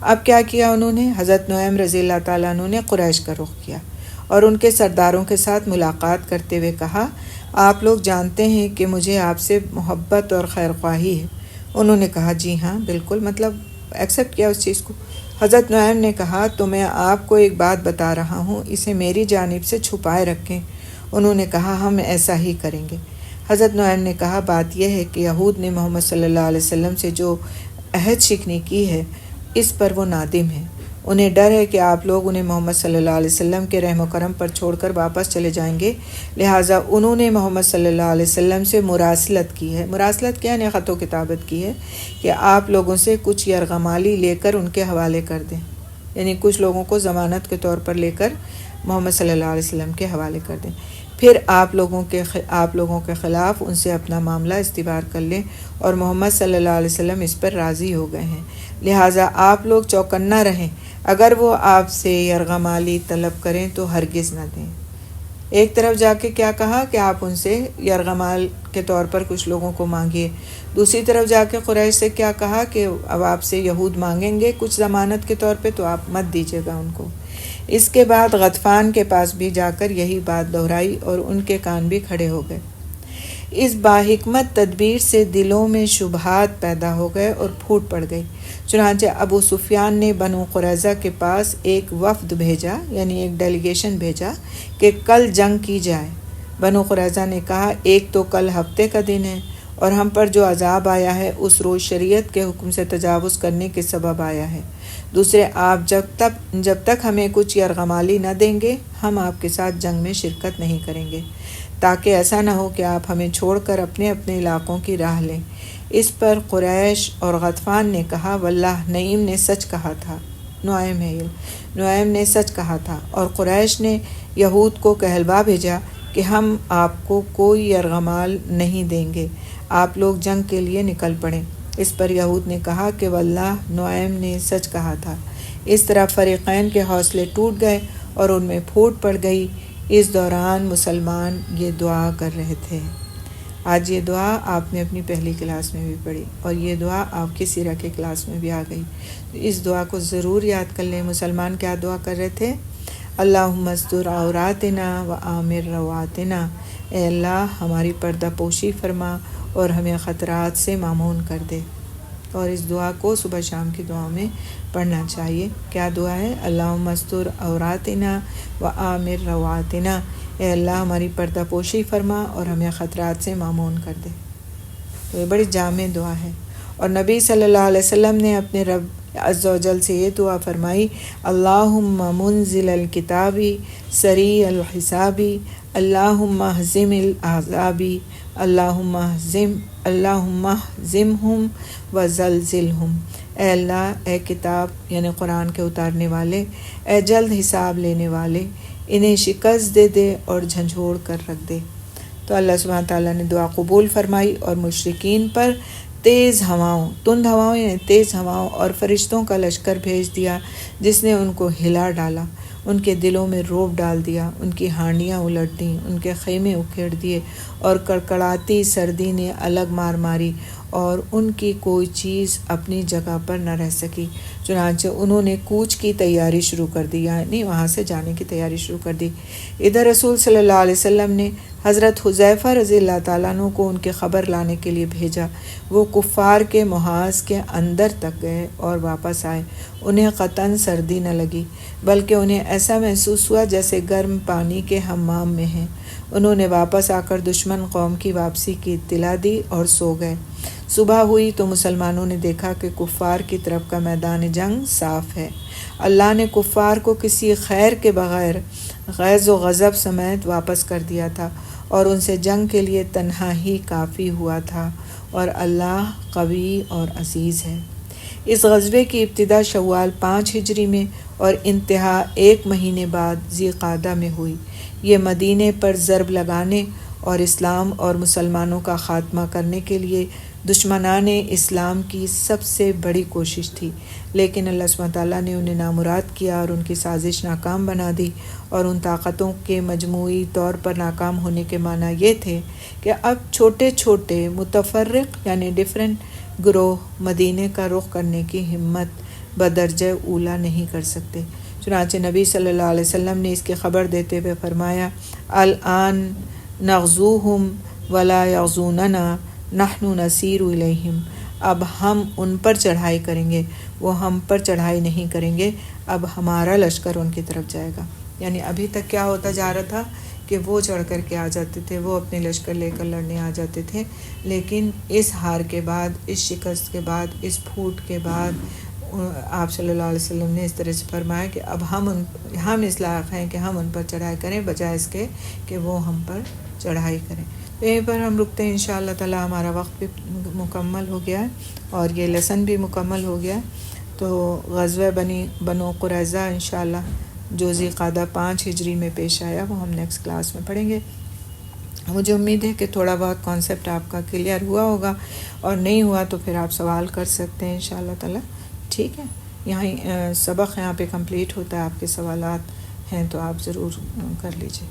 اب کیا کیا انہوں نے؟ حضرت نعیم رضی اللہ تعالیٰ عنہ نے قریش کا رخ کیا اور ان کے سرداروں کے ساتھ ملاقات کرتے ہوئے کہا آپ لوگ جانتے ہیں کہ مجھے آپ سے محبت اور خیر خواہی ہے۔ انہوں نے کہا جی ہاں بالکل، مطلب ایکسیپٹ کیا اس چیز کو۔ حضرت نعیم نے کہا تو میں آپ کو ایک بات بتا رہا ہوں، اسے میری جانب سے چھپائے رکھیں۔ انہوں نے کہا ہم ایسا ہی کریں گے۔ حضرت نعیم نے کہا بات یہ ہے کہ یہود نے محمد صلی اللہ علیہ وسلم سے جو عہد شکنی کی ہے اس پر وہ نادم ہے، انہیں ڈر ہے کہ آپ لوگ انہیں محمد صلی اللہ علیہ وسلم کے رحم و کرم پر چھوڑ کر واپس چلے جائیں گے، لہٰذا انہوں نے محمد صلی اللہ علیہ وسلم سے مراسلت کی ہے۔ مراسلت کیا؟ یعنی خط و کتابت کی ہے کہ آپ لوگوں سے کچھ یرغمالی لے کر ان کے حوالے کر دیں، یعنی کچھ لوگوں کو ضمانت کے طور پر لے کر محمد صلی اللہ علیہ وسلم کے حوالے کر دیں، پھر آپ لوگوں کے خلاف ان سے اپنا معاملہ استوار کر لیں، اور محمد صلی اللہ علیہ وسلم اس پر راضی ہو گئے ہیں، لہٰذا آپ لوگ چوکنا رہیں، اگر وہ آپ سے یرغمالی طلب کریں تو ہرگز نہ دیں۔ ایک طرف جا کے کیا کہا کہ آپ ان سے یرغمال کے طور پر کچھ لوگوں کو مانگیے، دوسری طرف جا کے قریش سے کیا کہا کہ اب آپ سے یہود مانگیں گے کچھ ضمانت کے طور پہ تو آپ مت دیجیے گا ان کو۔ اس کے بعد غطفان کے پاس بھی جا کر یہی بات دہرائی اور ان کے کان بھی کھڑے ہو گئے۔ اس باحکمت تدبیر سے دلوں میں شبہات پیدا ہو گئے اور پھوٹ پڑ گئی، چنانچہ ابو سفیان نے بنو قریظہ کے پاس ایک وفد بھیجا، یعنی ایک ڈیلیگیشن بھیجا کہ کل جنگ کی جائے۔ بنو قریظہ نے کہا ایک تو کل ہفتے کا دن ہے اور ہم پر جو عذاب آیا ہے اس روز شریعت کے حکم سے تجاوز کرنے کے سبب آیا ہے، دوسرے آپ جب تک ہمیں کچھ یرغمالی نہ دیں گے ہم آپ کے ساتھ جنگ میں شرکت نہیں کریں گے، تاکہ ایسا نہ ہو کہ آپ ہمیں چھوڑ کر اپنے اپنے علاقوں کی راہ لیں۔ اس پر قریش اور غطفان نے کہا واللہ نعیم نے سچ کہا تھا، نعیم نے سچ کہا تھا، اور قریش نے یہود کو کہلوا بھیجا کہ ہم آپ کو کوئی یرغمال نہیں دیں گے، آپ لوگ جنگ کے لیے نکل پڑیں۔ اس پر یہود نے کہا کہ واللہ نعیم نے سچ کہا تھا۔ اس طرح فریقین کے حوصلے ٹوٹ گئے اور ان میں پھوٹ پڑ گئی۔ اس دوران مسلمان یہ دعا کر رہے تھے۔ آج یہ دعا آپ نے اپنی پہلی کلاس میں بھی پڑھی اور یہ دعا آپ کی سیرہ کے کلاس میں بھی آ گئی، تو اس دعا کو ضرور یاد کر لیں۔ مسلمان کیا دعا کر رہے تھے؟ اللہم استر عوراتنا و آمر رواتنا، اے اللہ ہماری پردہ پوشی فرما اور ہمیں خطرات سے مامون کر دے۔ اور اس دعا کو صبح شام کی دعا میں پڑھنا چاہیے۔ کیا دعا ہے؟ اللہم استر عوراتنا و آمر رواتنا، اے اللہ ہماری پردہ پوشی فرما اور ہمیں خطرات سے مامون کر دے۔ تو یہ بڑی جامع دعا ہے، اور نبی صلی اللہ علیہ وسلم نے اپنے رب عز و جل سے یہ دعا فرمائی، اللہم منزل الکتابی سریع الحسابی اللہم اہزم الاحزابی اللہم اہزمہم وزلزلہم۔ اے اللہ، اے کتاب یعنی قرآن کے اتارنے والے، اے جلد حساب لینے والے، انہیں شکست دے دے اور جھنجھوڑ کر رکھ دے۔ تو اللہ سبحانہ تعالیٰ نے دعا قبول فرمائی اور مشرکین پر تیز ہواؤں، تند ہواؤں یعنی تیز ہواؤں اور فرشتوں کا لشکر بھیج دیا، جس نے ان کو ہلا ڈالا، ان کے دلوں میں رعب ڈال دیا، ان کی ہانڈیاں الٹ دیں، ان کے خیمے اکھیڑ دیے، اور کڑکڑاتی سردی نے الگ مار ماری اور ان کی کوئی چیز اپنی جگہ پر نہ رہ سکی۔ چنانچہ انہوں نے کوچ کی تیاری شروع کر دی، یعنی وہاں سے جانے کی تیاری شروع کر دی۔ ادھر رسول صلی اللہ علیہ وسلم نے حضرت حذیفہ رضی اللہ تعالیٰ عنہ کو ان کی خبر لانے کے لیے بھیجا۔ وہ کفار کے محاذ کے اندر تک گئے اور واپس آئے۔ انہیں قطعاً سردی نہ لگی، بلکہ انہیں ایسا محسوس ہوا جیسے گرم پانی کے حمام میں ہیں۔ انہوں نے واپس آ کر دشمن قوم کی واپسی کی اطلاع دی اور سو گئے۔ صبح ہوئی تو مسلمانوں نے دیکھا کہ کفار کی طرف کا میدان جنگ صاف ہے۔ اللہ نے کفار کو کسی خیر کے بغیر غیظ و غضب سمیت واپس کر دیا تھا، اور ان سے جنگ کے لیے تنہا ہی کافی ہوا تھا، اور اللہ قوی اور عزیز ہے۔ اس غزوے کی ابتدا شوال 5 ہجری میں اور انتہا 1 مہینے بعد ذی قعدہ میں ہوئی۔ یہ مدینے پر ضرب لگانے اور اسلام اور مسلمانوں کا خاتمہ کرنے کے لیے دشمنان اسلام کی سب سے بڑی کوشش تھی، لیکن اللہ سبحانہ تعالیٰ نے انہیں نامراد کیا اور ان کی سازش ناکام بنا دی۔ اور ان طاقتوں کے مجموعی طور پر ناکام ہونے کے معنی یہ تھے کہ اب چھوٹے چھوٹے متفرق یعنی ڈیفرنٹ گروہ مدینے کا رخ کرنے کی ہمت بدرجہ اولیٰ نہیں کر سکتے۔ چنانچہ نبی صلی اللہ علیہ وسلم نے اس کی خبر دیتے ہوئے فرمایا، الآن نغزوہم ولا یغزوننا نحن نسیر الیہم، اب ہم ان پر چڑھائی کریں گے، وہ ہم پر چڑھائی نہیں کریں گے، اب ہمارا لشکر ان کی طرف جائے گا۔ یعنی ابھی تک کیا ہوتا جا رہا تھا کہ وہ چڑھ کر کے آ جاتے تھے، وہ اپنے لشکر لے کر لڑنے آ جاتے تھے، لیکن اس ہار کے بعد، اس شکست کے بعد، اس پھوٹ کے بعد آپ صلی اللہ علیہ وسلم نے اس طرح سے فرمایا کہ اب ہم اس لائق ہیں کہ ہم ان پر چڑھائی کریں، بجائے اس کے کہ وہ ہم پر چڑھائی کریں۔ تو یہیں پر ہم رکتے ہیں، انشاءاللہ تعالیٰ ہمارا وقت بھی مکمل ہو گیا ہے اور یہ لیسن بھی مکمل ہو گیا ہے۔ تو غزوہ بنو قریظہ انشاءاللہ جو ذی قعدہ 5 ہجری میں پیش آیا وہ ہم نیکسٹ کلاس میں پڑھیں گے۔ مجھے امید ہے کہ تھوڑا بہت کانسیپٹ آپ کا کلیئر ہوا ہوگا، اور نہیں ہوا تو پھر آپ سوال کر سکتے ہیں انشاءاللہ تعالیٰ۔ ٹھیک ہے، یہاں سبق یہاں پہ کمپلیٹ ہوتا ہے، آپ کے سوالات ہیں تو آپ ضرور کر لیجیے۔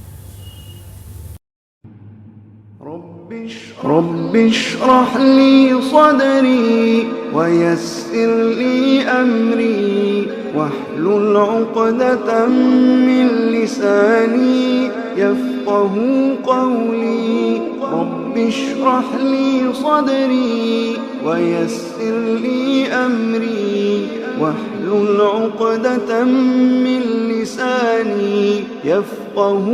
رب اشرح لي صدري ويسر لي أمري واحلل عقدة من لساني يفقه قولي رب اشرح لي صدري ويسر لي أمري واحلل عقدة من لساني يفقه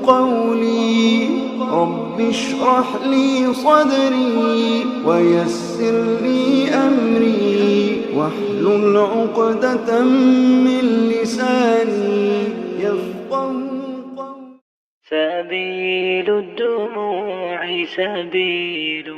قولي رب اشرح لي صدري ويسر لي أمري واحلل عقدة من لساني يفقه قولي. سبيل الدموع سبيل